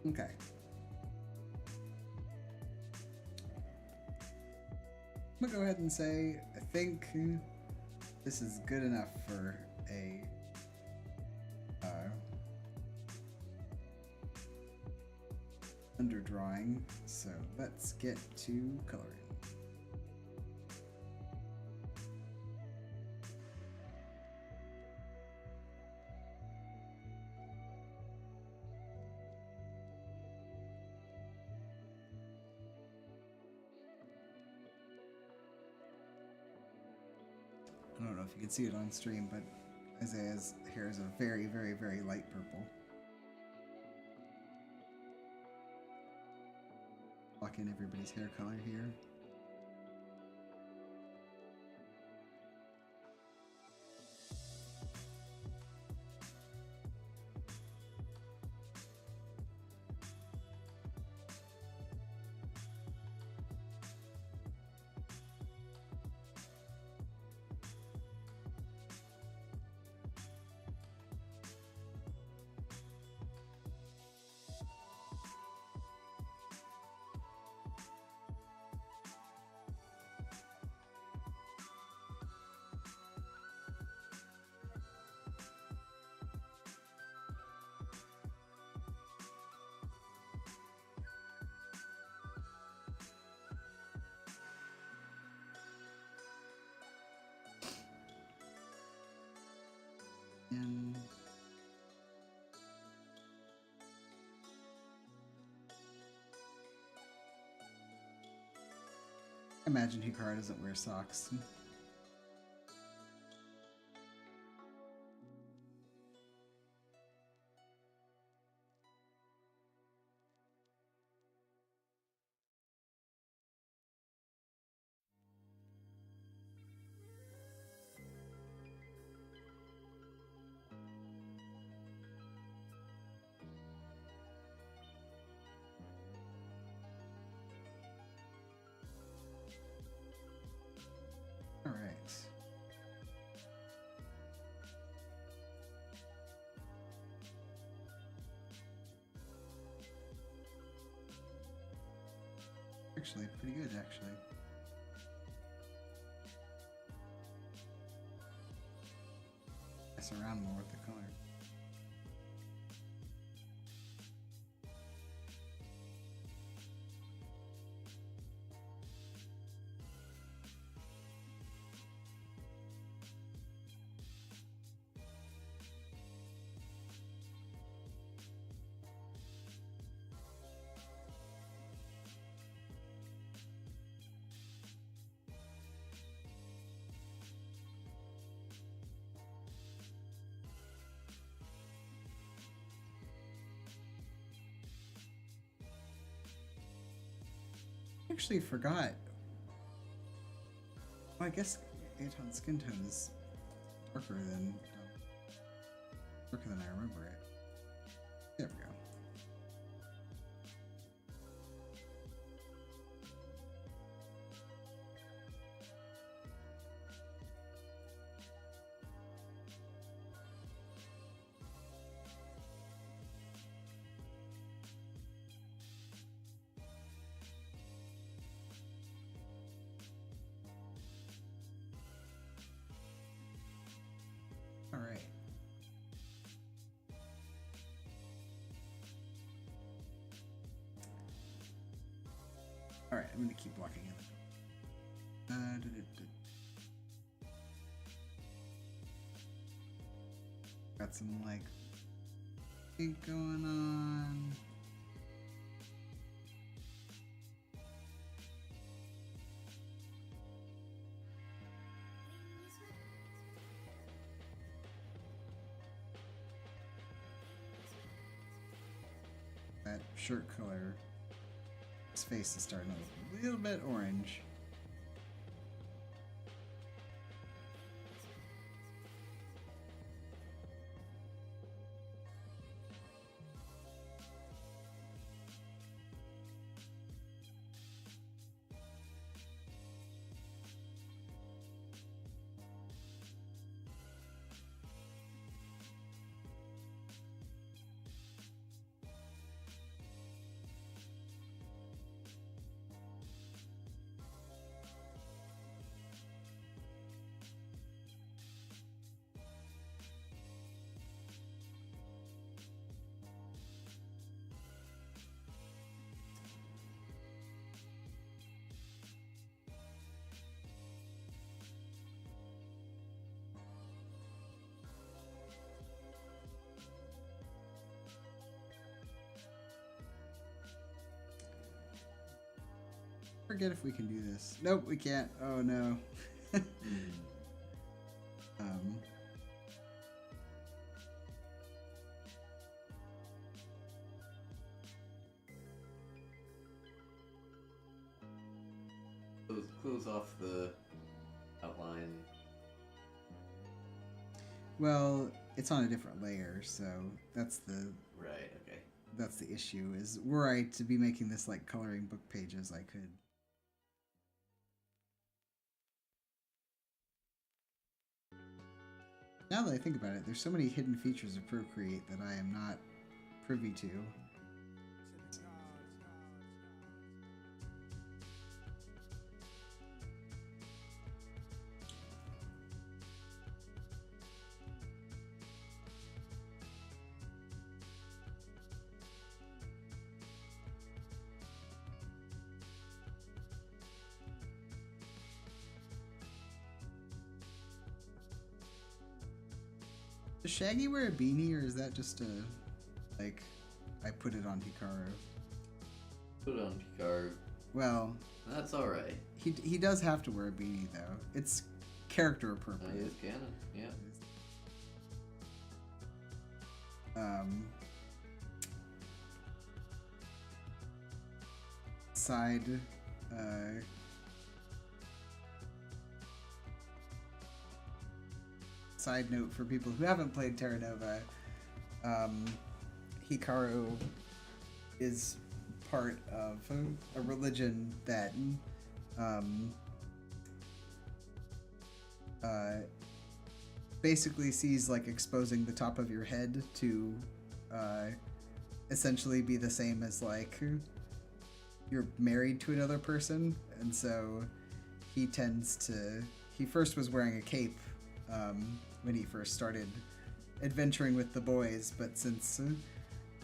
[SPEAKER 1] Okay. I'm gonna go ahead and say I think this is good enough for a underdrawing, so let's get to coloring. I don't know if you can see it on stream, but Isaiah's hair is a very, very, very light purple. Lock in everybody's hair color here. I imagine Hikaru doesn't wear socks. All right. Actually, pretty good, actually. Mess around more with the color. Actually forgot. Well, I guess Aton's skin tone is darker than I remember it. There we go. All right. All right, I'm gonna keep walking in. Got some like pink going on. That shirt color, his face is starting to look a little bit orange. Forget if we can do this. Nope, we can't. Oh no.
[SPEAKER 2] Close off the outline.
[SPEAKER 1] Well, it's on a different layer, so that's the
[SPEAKER 2] Right, okay.
[SPEAKER 1] that's the issue. Is were I to be making this like coloring book pages, I could. Now that I think about it, there's so many hidden features of Procreate that I am not privy to. Does Shaggy wear a beanie, or is that just a, like, I put it on Hikaru?
[SPEAKER 2] Put it on Picard.
[SPEAKER 1] Well,
[SPEAKER 2] That's alright.
[SPEAKER 1] he does have to wear a beanie though. It's character appropriate.
[SPEAKER 2] It is canon, yeah.
[SPEAKER 1] Um, side side note for people who haven't played Terranova, Hikaru is part of a religion that basically sees like exposing the top of your head to essentially be the same as like you're married to another person, and so he tends to. He first was wearing a cape when he first started adventuring with the boys, but since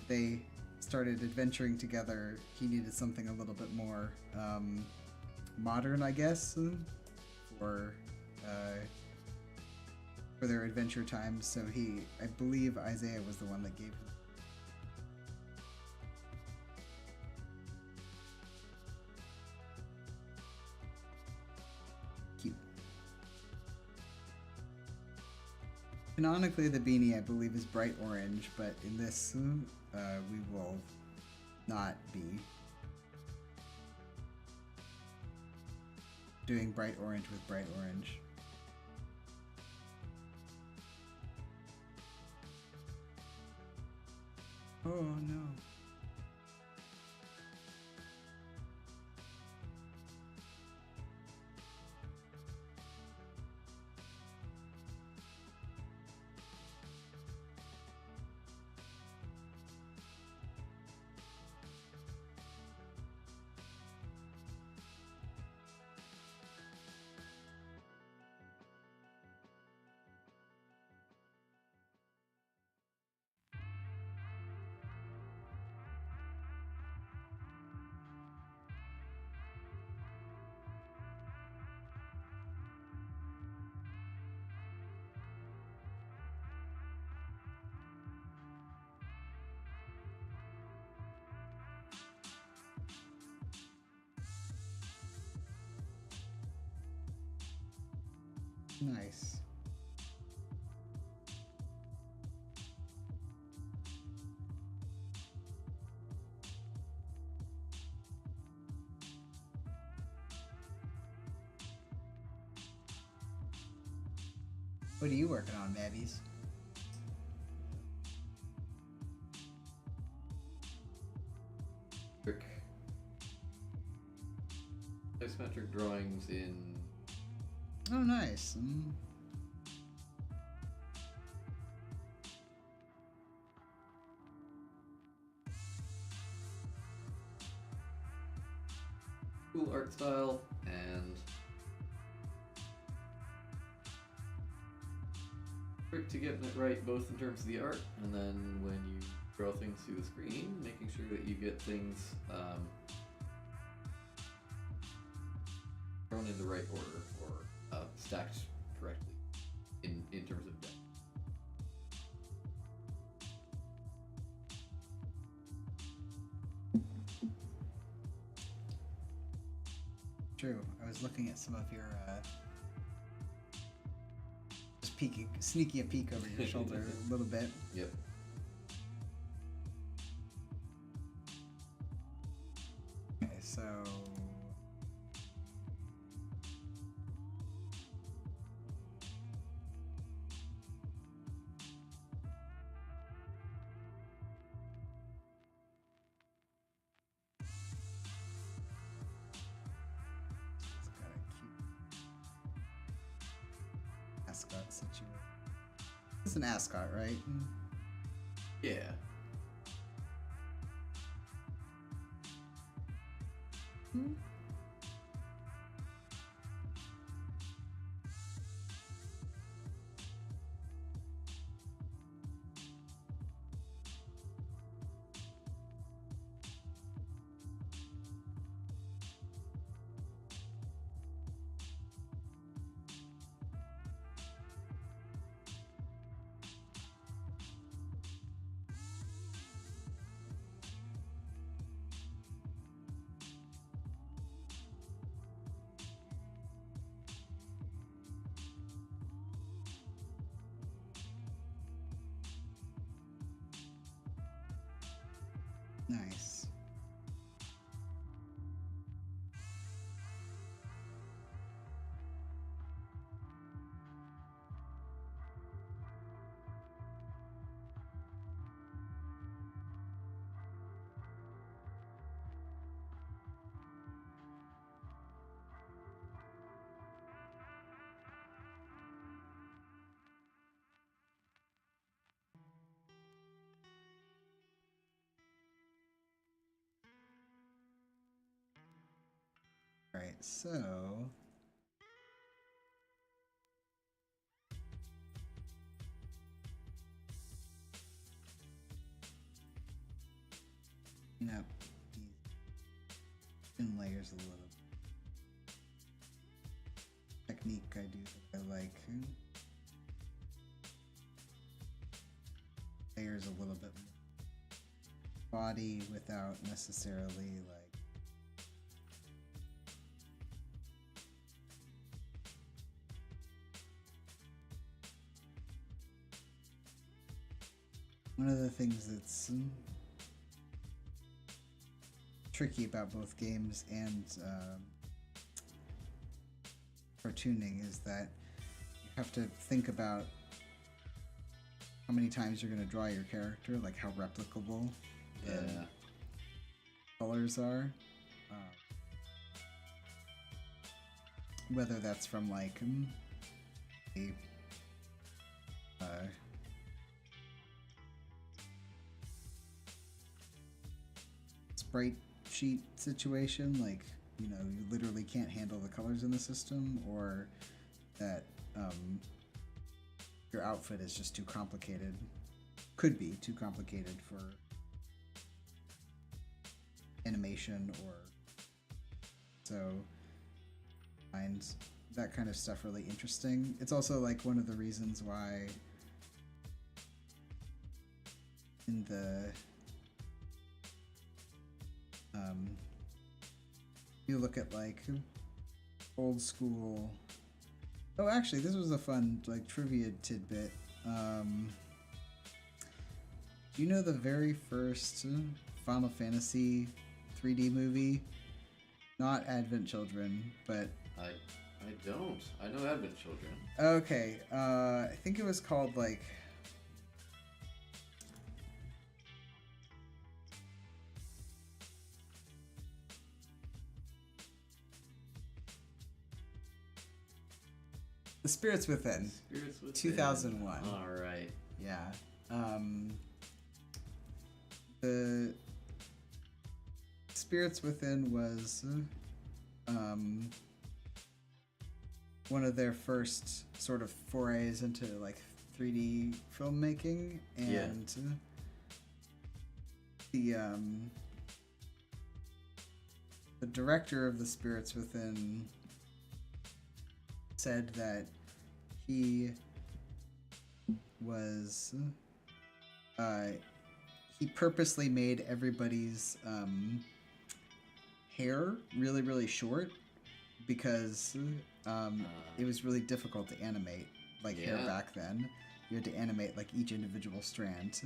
[SPEAKER 1] they started adventuring together, he needed something a little bit more modern, I guess, for their adventure times. So I believe Isaiah was the one that gave him. Cute. Canonically, the beanie, I believe, is bright orange, but in this, we will not be doing bright orange with bright orange. Oh no. Nice. What are you working on, Mabbies?
[SPEAKER 2] Isometric drawings in.
[SPEAKER 1] Oh, nice.
[SPEAKER 2] Cool art style and quick to getting it right, both in terms of the art and then when you draw things through the screen, making sure that you get things drawn in the right order or stacked correctly in terms of depth.
[SPEAKER 1] True. I was looking at some of your just sneaking a peek over your shoulder a little bit.
[SPEAKER 2] Yep.
[SPEAKER 1] Okay, so it's got a cute ascot situation. It's an ascot, right?
[SPEAKER 2] Yeah.
[SPEAKER 1] Nice. All right, so clean up these thin layers a little. Technique I do that I like. Layers a little bit more body without necessarily like one of the things that's tricky about both games and cartooning is that you have to think about how many times you're going to draw your character, like how replicable the colors are. Whether that's from like a sprite sheet situation, like, you know, you literally can't handle the colors in the system, or that your outfit is just too complicated. Could be too complicated for animation, or so I find that kind of stuff really interesting. It's also like one of the reasons why in the you look at like old school. Oh, actually, this was a fun like trivia tidbit. Do you know the very first Final Fantasy 3D movie? Not Advent Children, but
[SPEAKER 2] I don't. I know Advent Children.
[SPEAKER 1] Okay, I think it was called like The Spirits Within.
[SPEAKER 2] Spirits Within.
[SPEAKER 1] 2001.
[SPEAKER 2] All right.
[SPEAKER 1] Yeah. The Spirits Within was one of their first sort of forays into like 3D filmmaking, and the director of The Spirits Within said that he was he purposely made everybody's hair really, really short because it was really difficult to animate hair back then. You had to animate like each individual strand.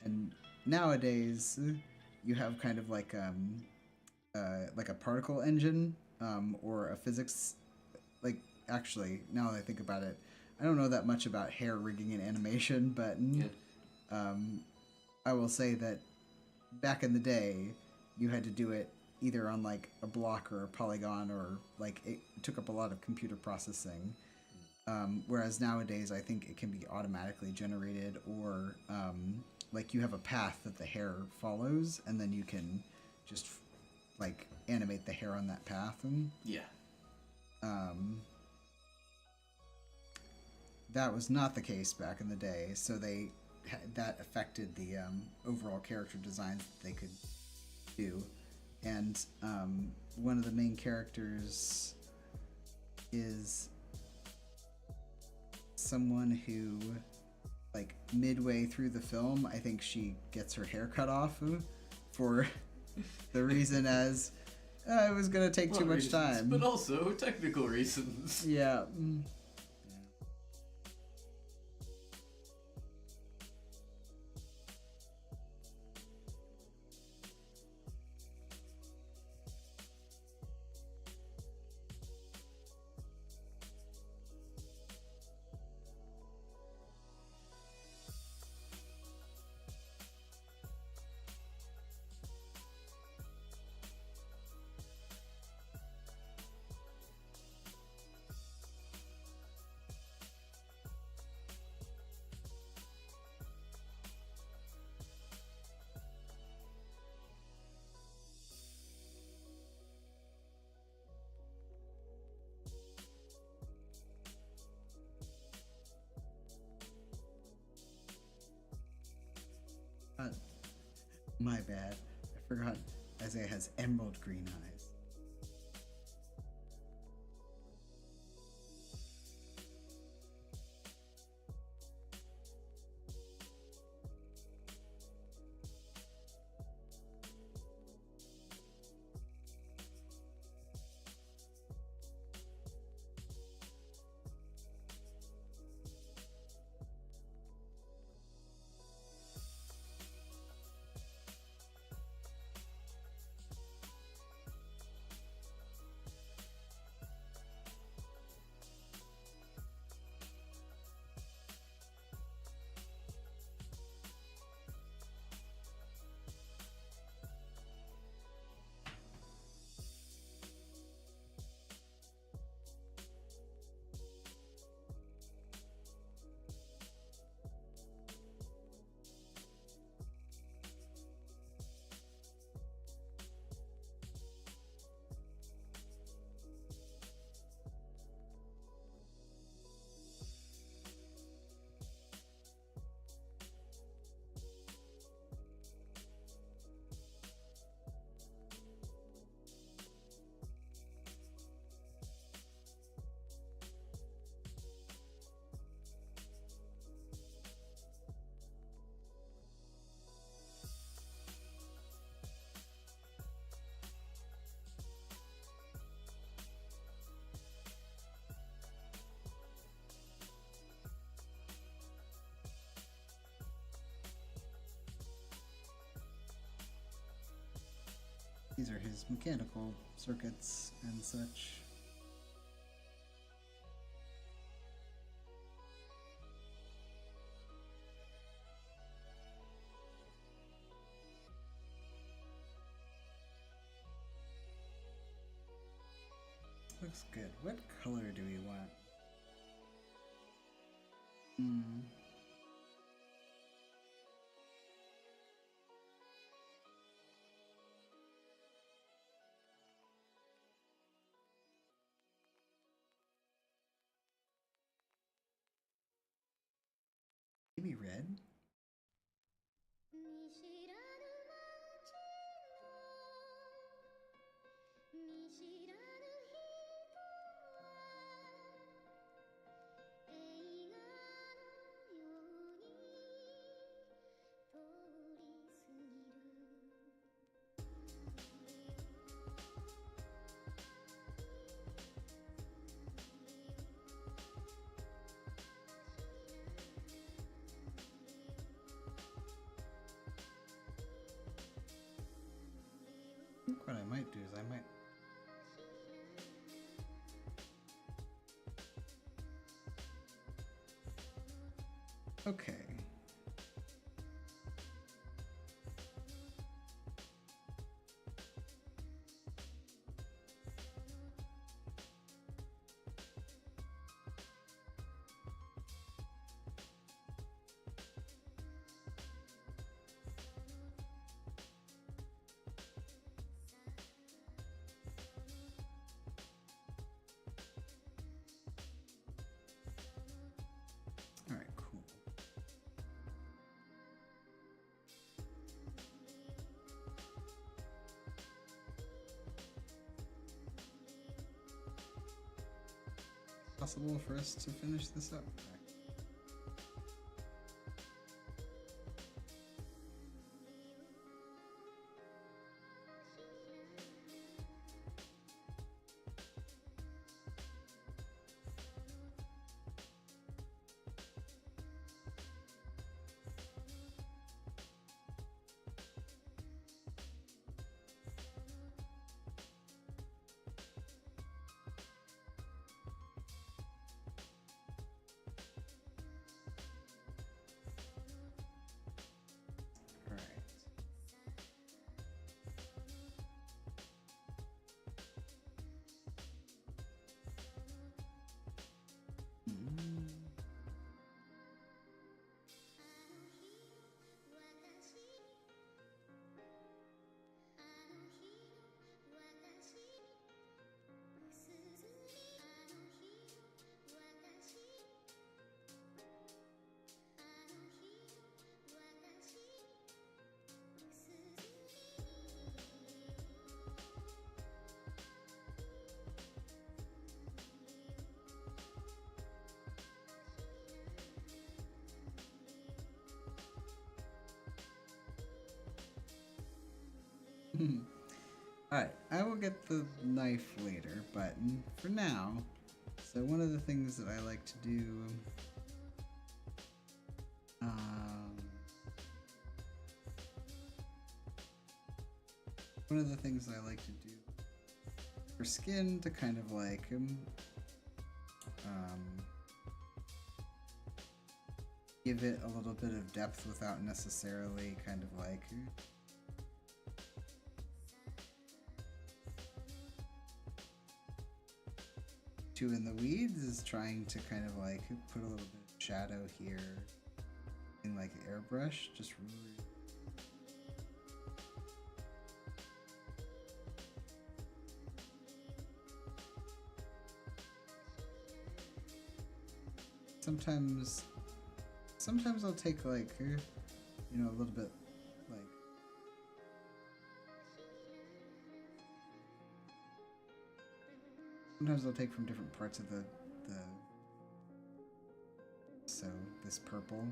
[SPEAKER 1] And nowadays you have kind of like a particle engine or a physics, like, actually, now that I think about it, I don't know that much about hair rigging and animation, but I will say that back in the day, you had to do it either on like a block or a polygon, or like it took up a lot of computer processing. Whereas nowadays, I think it can be automatically generated, or like you have a path that the hair follows, and then you can just like animate the hair on that path. That was not the case back in the day, so that affected the overall character designs that they could do. And one of the main characters is someone who, like, midway through the film, I think she gets her hair cut off for the reason as it was going to take too much time.
[SPEAKER 2] But also technical reasons.
[SPEAKER 1] Yeah. My bad. I forgot Isaiah has emerald green eyes. These are his mechanical circuits and such. Looks good. What color do we want? Maybe red? I think what I might do is I might... Okay. All right, cool. Possible for us to finish this up. Alright, I will get the knife later, but for now, so one of the things that I like to do, one of the things I like to do for skin to kind of like, give it a little bit of depth without necessarily kind of like too in the weeds, is trying to kind of like put a little bit of shadow here in like airbrush, just really. Sometimes I'll take like, you know, a little bit like, sometimes I'll take from different parts of the so this purple,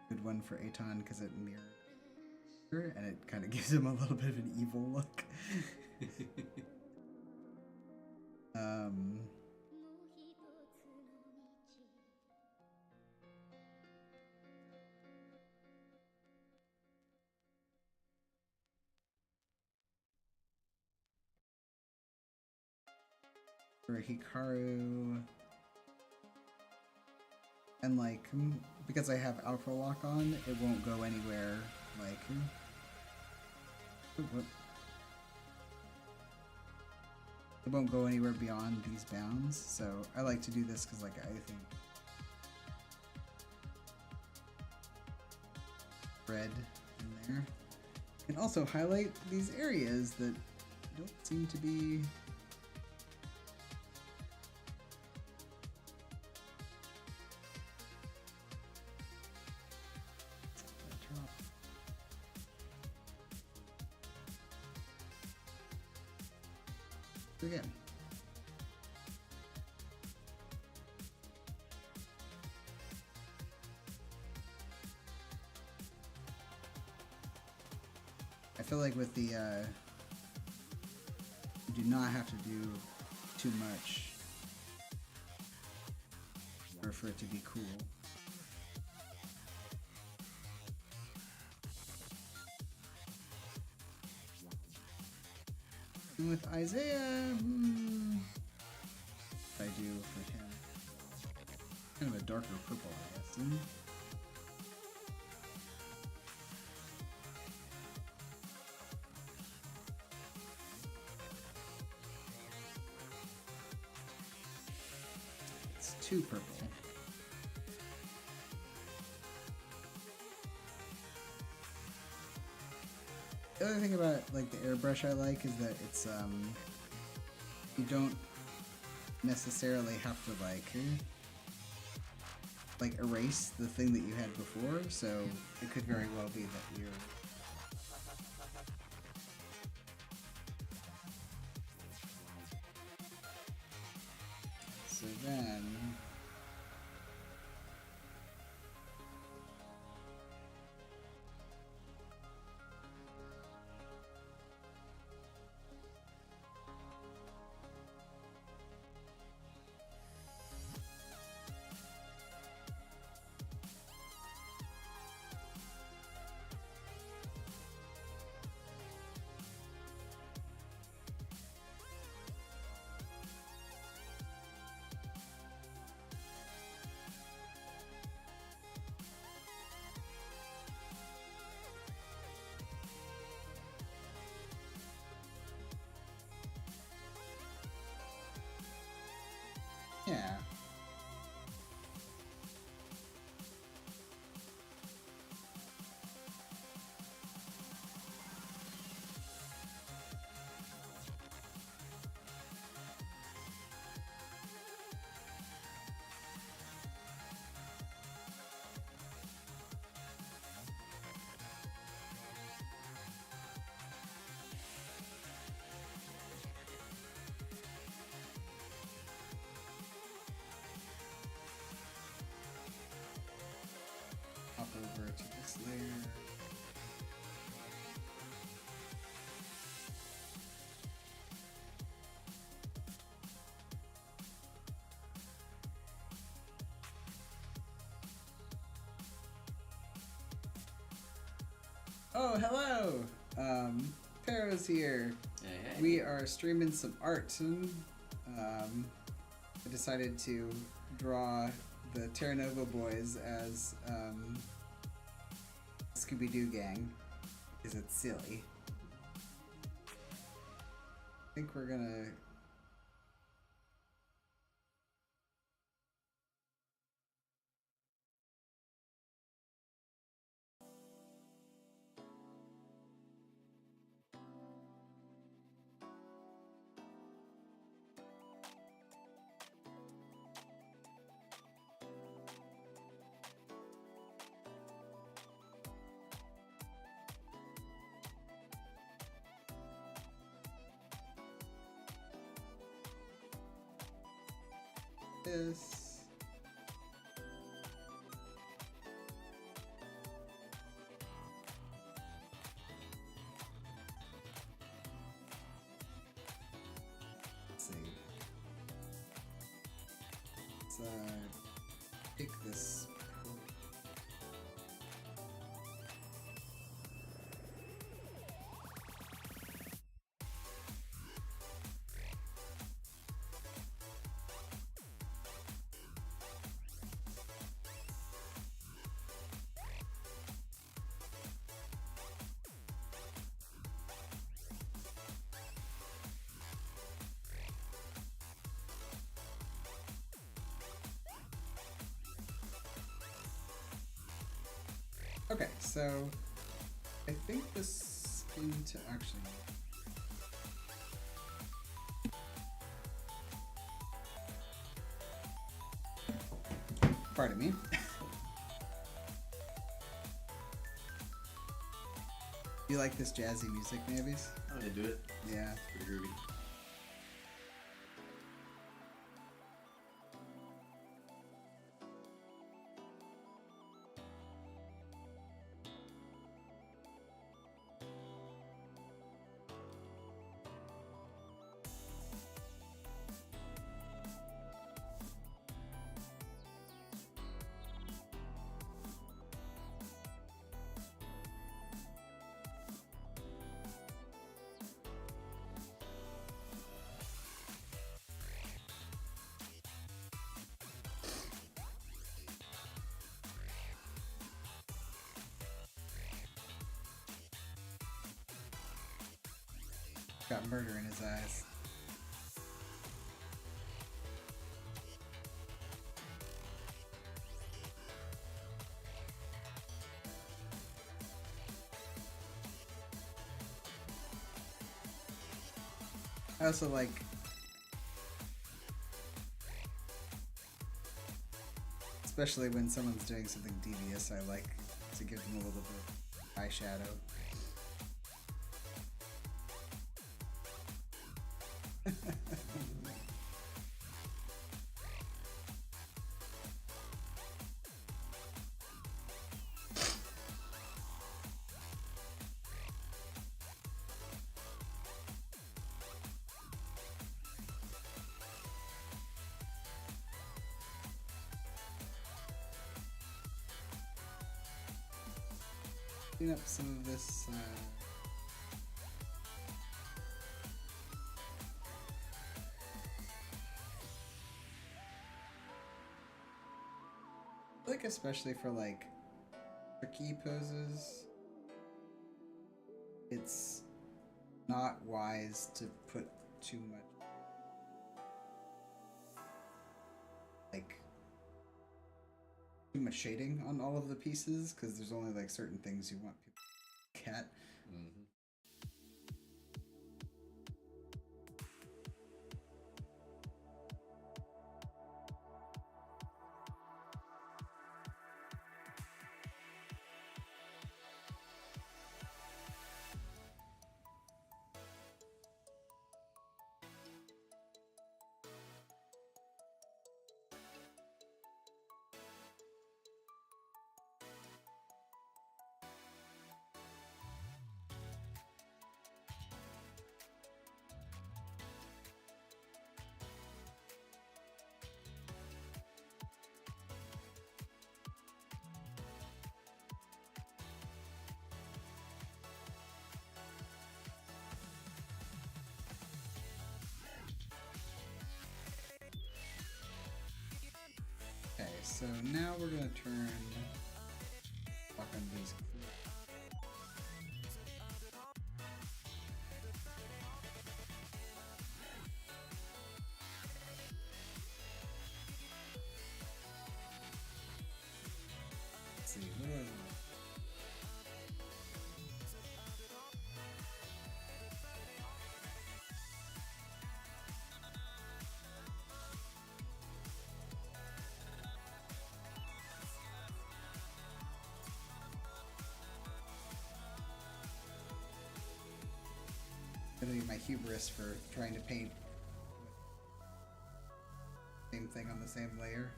[SPEAKER 1] good one for Aton because it mirrors and it kind of gives him a little bit of an evil look. For Hikaru, and like, because I have Alpha Lock on, it won't go anywhere, like, it won't go anywhere beyond these bounds, so I like to do this because, like, I think red in there can also highlight these areas that don't seem to be again. I feel like with the you do not have to do too much for it to be cool. And with Isaiah, what I do for him, kind of a darker purple, I guess. It's too purple. The other thing about like the airbrush I like is that it's you don't necessarily have to like erase the thing that you had before, so it could very well be that you're so then Oh, hello! Tara's here.
[SPEAKER 2] Hey.
[SPEAKER 1] We are streaming some art. I decided to draw the Terranova boys as Scooby Doo gang. Because it's silly. I think we're gonna... this. Let's see. Let's pick this. Okay, so I think this is going to actually... Pardon me. You like this jazzy music, Navies?
[SPEAKER 2] I'm gonna do it.
[SPEAKER 1] Yeah.
[SPEAKER 2] It's pretty groovy. Got murder in his eyes. I also like... Especially when someone's doing something devious, I like to give them a little bit of eyeshadow. Clean up some of this. I think especially for like tricky poses, it's not wise to put too much like too much shading on all of the pieces, because there's only like certain things you want people to look at. Mm-hmm.
[SPEAKER 1] So now we're gonna turn back on these. Let's see. What do I want? Gonna be my hubris for trying to paint same thing on the same layer.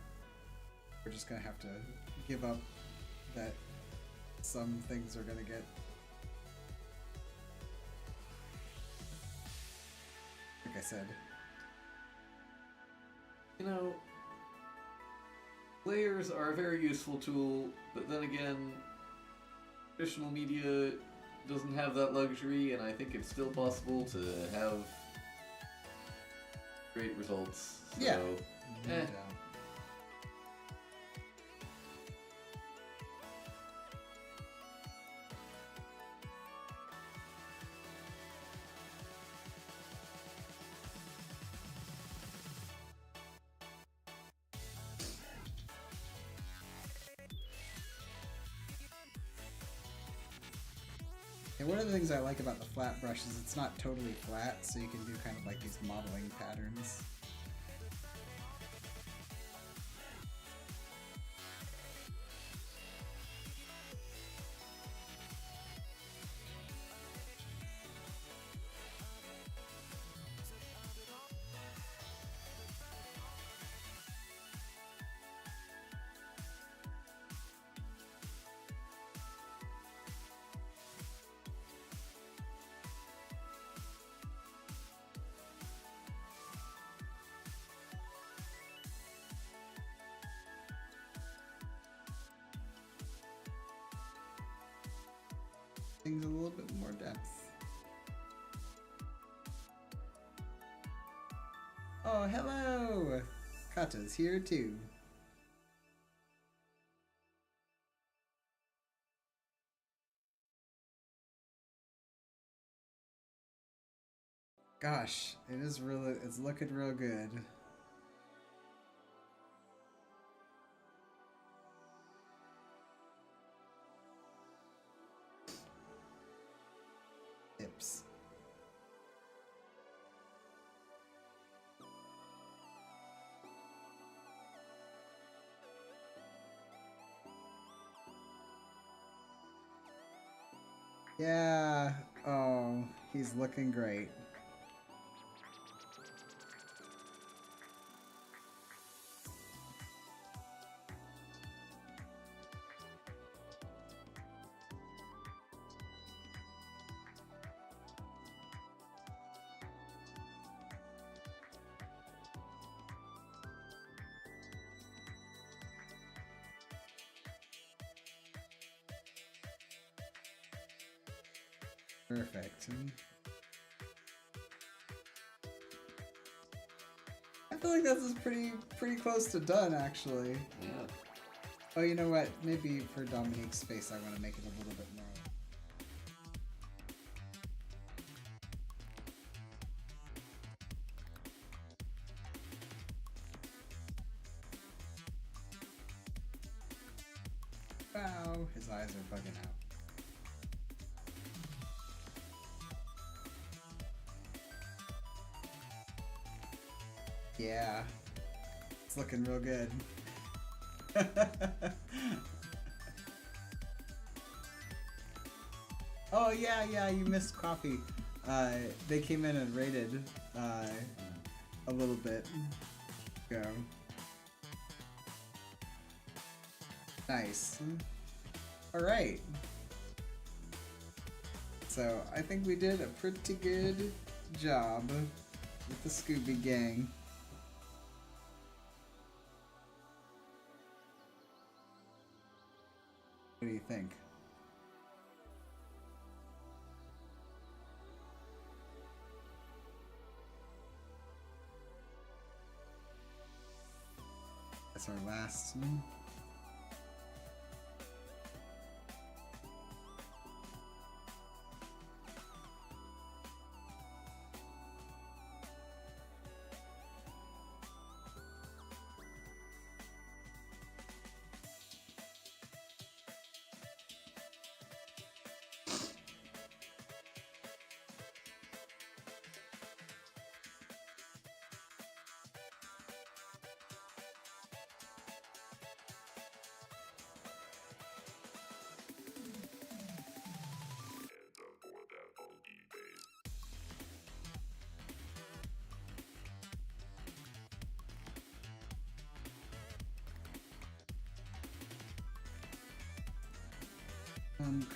[SPEAKER 1] We're just gonna have to give up that some things are gonna get like I said.
[SPEAKER 2] You know, layers are a very useful tool, but then again, traditional media doesn't have that luxury, and I think it's still possible to have great results. So,
[SPEAKER 1] Yeah. And one of the things I like about the flat brush is it's not totally flat, so you can do kind of like these modeling patterns. Things a little bit more depth. Oh, hello! Kata's here too. Gosh, it's looking real good. Tips. Yeah. Oh, he's looking great. Perfect. I feel like this is pretty close to done, actually.
[SPEAKER 2] Yeah.
[SPEAKER 1] Oh, you know what? Maybe for Dominique's face, I want to make it a little bit more. Wow, his eyes are bugging out. Yeah, it's looking real good. Oh yeah, you missed coffee. They came in and raided a little bit ago. Nice. Alright. So I think we did a pretty good job with the Scooby Gang. What do you think? That's our last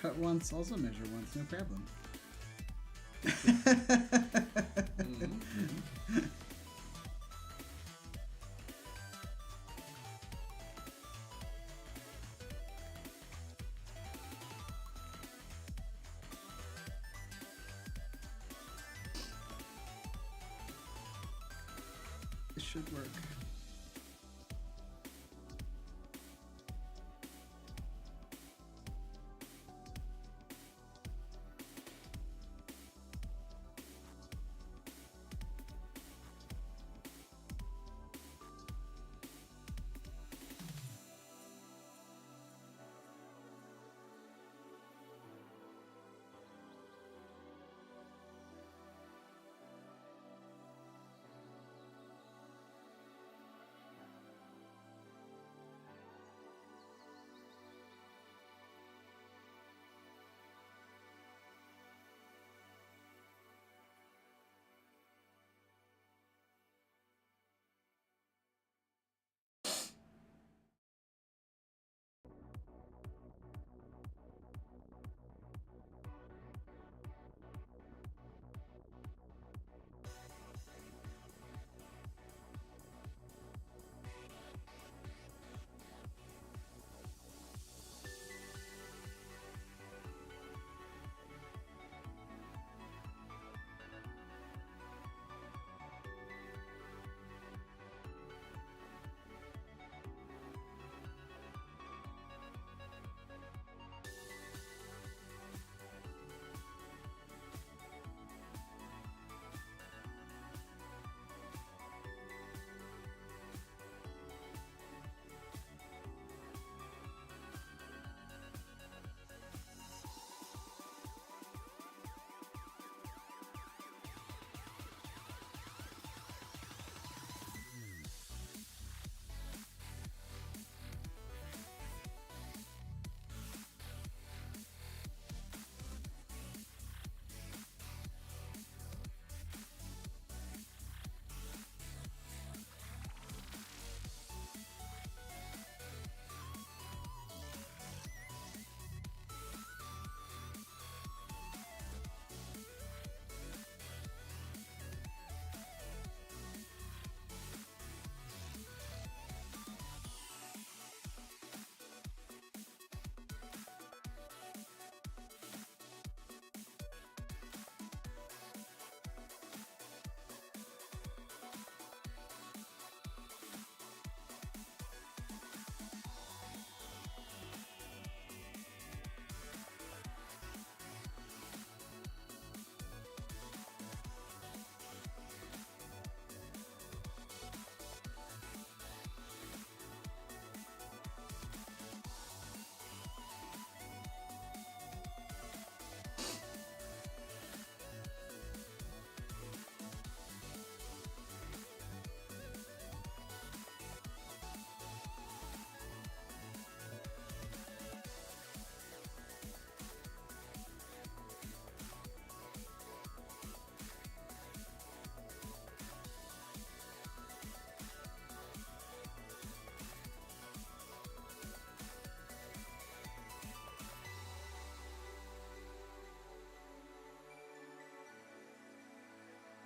[SPEAKER 1] Cut once, also measure once, no problem. This should work.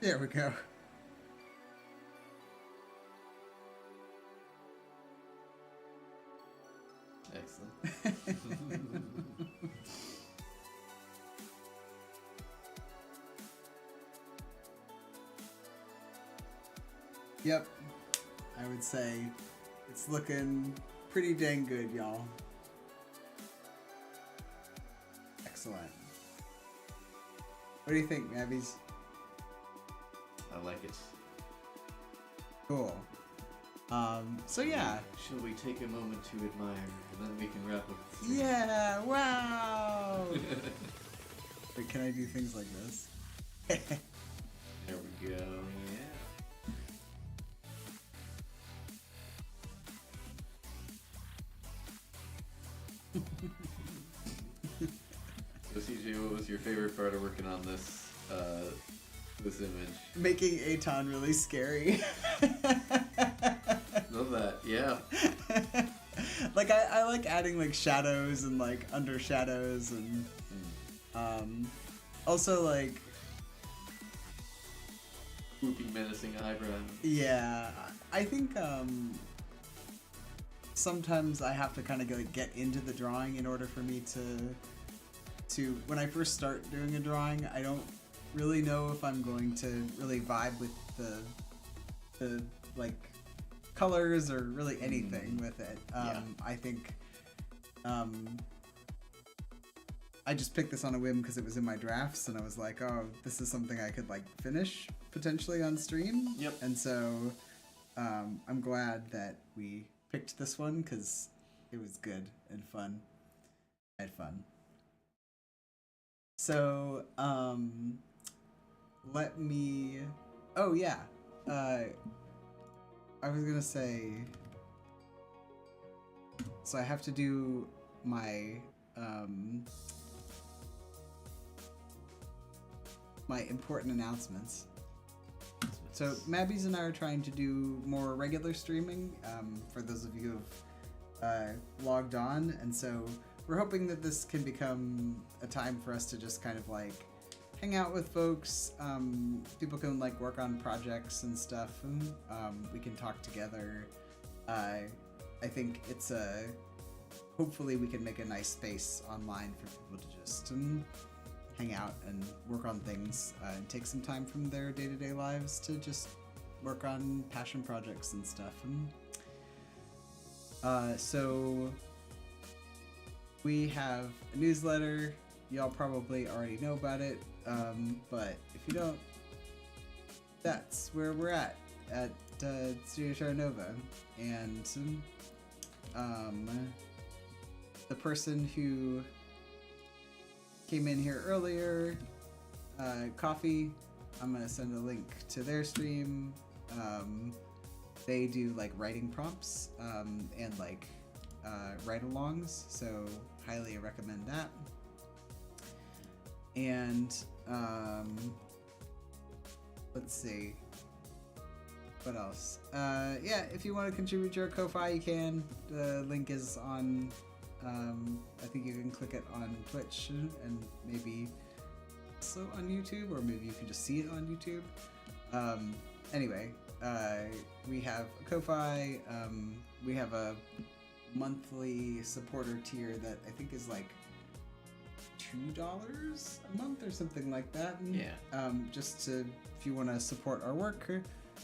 [SPEAKER 1] There we go.
[SPEAKER 2] Excellent.
[SPEAKER 1] Yep. I would say it's looking pretty dang good, y'all. Excellent. What do you think, Mabbies?
[SPEAKER 2] I like it.
[SPEAKER 1] Cool. So yeah.
[SPEAKER 2] Shall we take a moment to admire, and then we can wrap up the stream?
[SPEAKER 1] Yeah, wow! Wait, can I do things like this?
[SPEAKER 2] There we go, yeah. So CJ, what was your favorite part of working on this, this image?
[SPEAKER 1] Making Aton really scary.
[SPEAKER 2] Love that, yeah.
[SPEAKER 1] Like I like adding like shadows and like under shadows and also like
[SPEAKER 2] Swoopy, menacing eyebrows.
[SPEAKER 1] yeah, I think sometimes I have to kind of like get into the drawing in order for me to when I first start doing a drawing, I don't really know if I'm going to really vibe with the like colors or really anything with it. I think I just picked this on a whim because it was in my drafts and I was like, oh, this is something I could like finish potentially on stream.
[SPEAKER 2] Yep.
[SPEAKER 1] And so I'm glad that we picked this one because it was good and fun. I had fun. So let me. Oh yeah. I was gonna say. So I have to do my my important announcements. So Mabby's and I are trying to do more regular streaming for those of you who've logged on, and so we're hoping that this can become a time for us to just kind of like hang out with folks. People can like work on projects and stuff. And, we can talk together. I think it's hopefully we can make a nice space online for people to just hang out and work on things and take some time from their day-to-day lives to just work on passion projects and stuff. So we have a newsletter. Y'all probably already know about it, but if you don't, that's where we're at Studio Terranova. And the person who came in here earlier, Coffee, I'm gonna send a link to their stream. They do like writing prompts and like ride-alongs, so highly recommend that. And let's see, what else? Yeah, if you want to contribute to your Ko-Fi, you can. The link is on. I think you can click it on Twitch and maybe also on YouTube, or maybe you can just see it on YouTube. Anyway, we have a Ko-Fi. We have a monthly supporter tier that I think is like $2 a month or something like that.
[SPEAKER 2] Yeah.
[SPEAKER 1] Just to, if you want to support our work.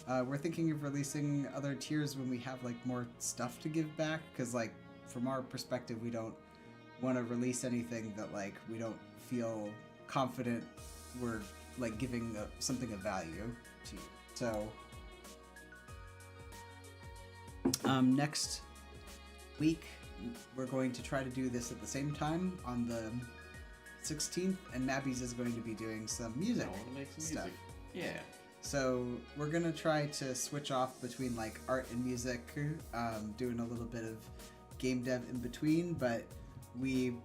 [SPEAKER 1] We're thinking of releasing other tiers when we have like more stuff to give back, because like from our perspective, we don't want to release anything that like we don't feel confident we're like giving something of value to you. So next week we're going to try to do this at the same time on the 16th, and Mabby's is going to be doing some music.
[SPEAKER 2] I want to make some
[SPEAKER 1] stuff.
[SPEAKER 2] music. Yeah.
[SPEAKER 1] So we're gonna try to switch off between like art and music, doing a little bit of game dev in between, but we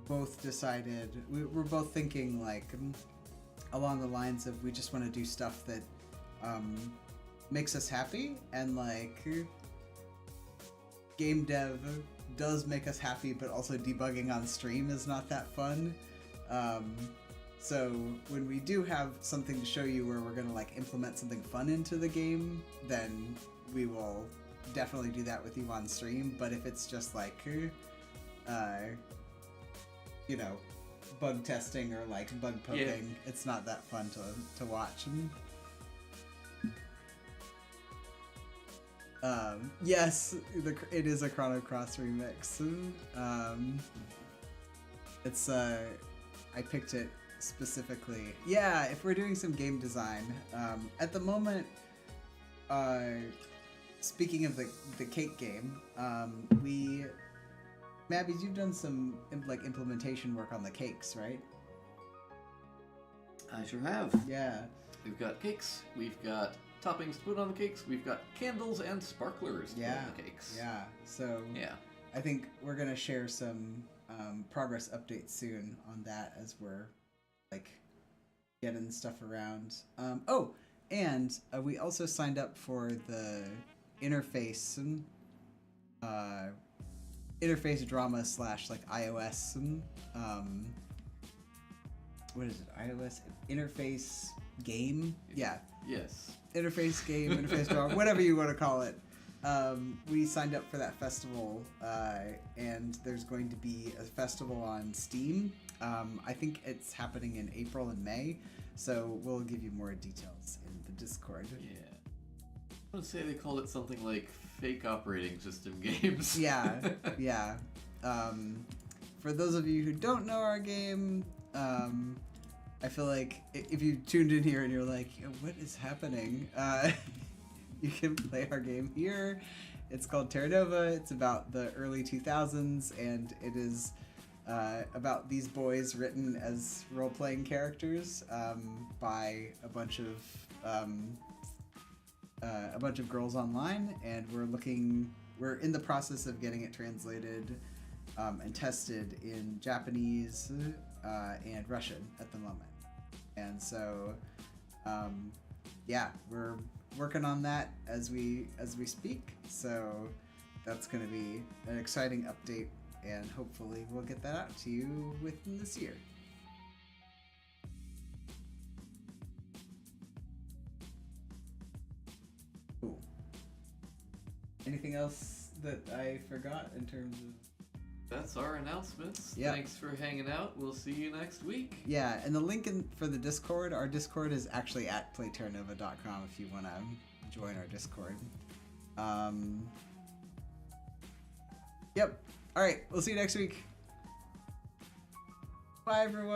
[SPEAKER 1] both decided, we're both thinking like along the lines of we just want to do stuff that makes us happy, and like game dev does make us happy, but also debugging on stream is not that fun. So when we do have something to show you where we're gonna like implement something fun into the game, then we will definitely do that with you on stream. But if it's just like you know, bug testing or like bug poking, it's not that fun to watch. Yes, it is a Chrono Cross remix. It's I picked it specifically. Yeah, if we're doing some game design, at the moment, speaking of the cake game, Mabby's, you've done some like implementation work on the cakes, right?
[SPEAKER 2] I sure have.
[SPEAKER 1] Yeah.
[SPEAKER 2] We've got cakes, we've got toppings to put on the cakes, we've got candles and sparklers to put on the cakes.
[SPEAKER 1] Yeah, so
[SPEAKER 2] yeah.
[SPEAKER 1] I think we're going to share some progress updates soon on that as we're like getting stuff around. Oh, and we also signed up for the interface interface drama slash like iOS. What is it? iOS interface game? Yeah.
[SPEAKER 2] Yes.
[SPEAKER 1] Interface game, interface drama, whatever you want to call it. We signed up for that festival, and there's going to be a festival on Steam. I think it's happening in April and May, so we'll give you more details in the Discord.
[SPEAKER 2] Yeah. I would say they called it something like fake operating system games.
[SPEAKER 1] Yeah, yeah. For those of you who don't know our game, I feel like if you tuned in here and you're like, what is happening? You can play our game here. It's called Terranova. It's about the early 2000s, and it is about these boys written as role-playing characters by a bunch of girls online, and we're in the process of getting it translated and tested in Japanese and Russian at the moment. And so, yeah, we're working on that as we speak. So that's going to be an exciting update, and hopefully we'll get that out to you within this year. Cool. Anything else that I forgot in terms of...
[SPEAKER 2] That's our announcements.
[SPEAKER 1] Yeah.
[SPEAKER 2] Thanks for hanging out. We'll see you next week.
[SPEAKER 1] Yeah, and the link for the Discord, our Discord is actually at playterranova.com if you want to join our Discord. Yep. All right, we'll see you next week. Bye, everyone.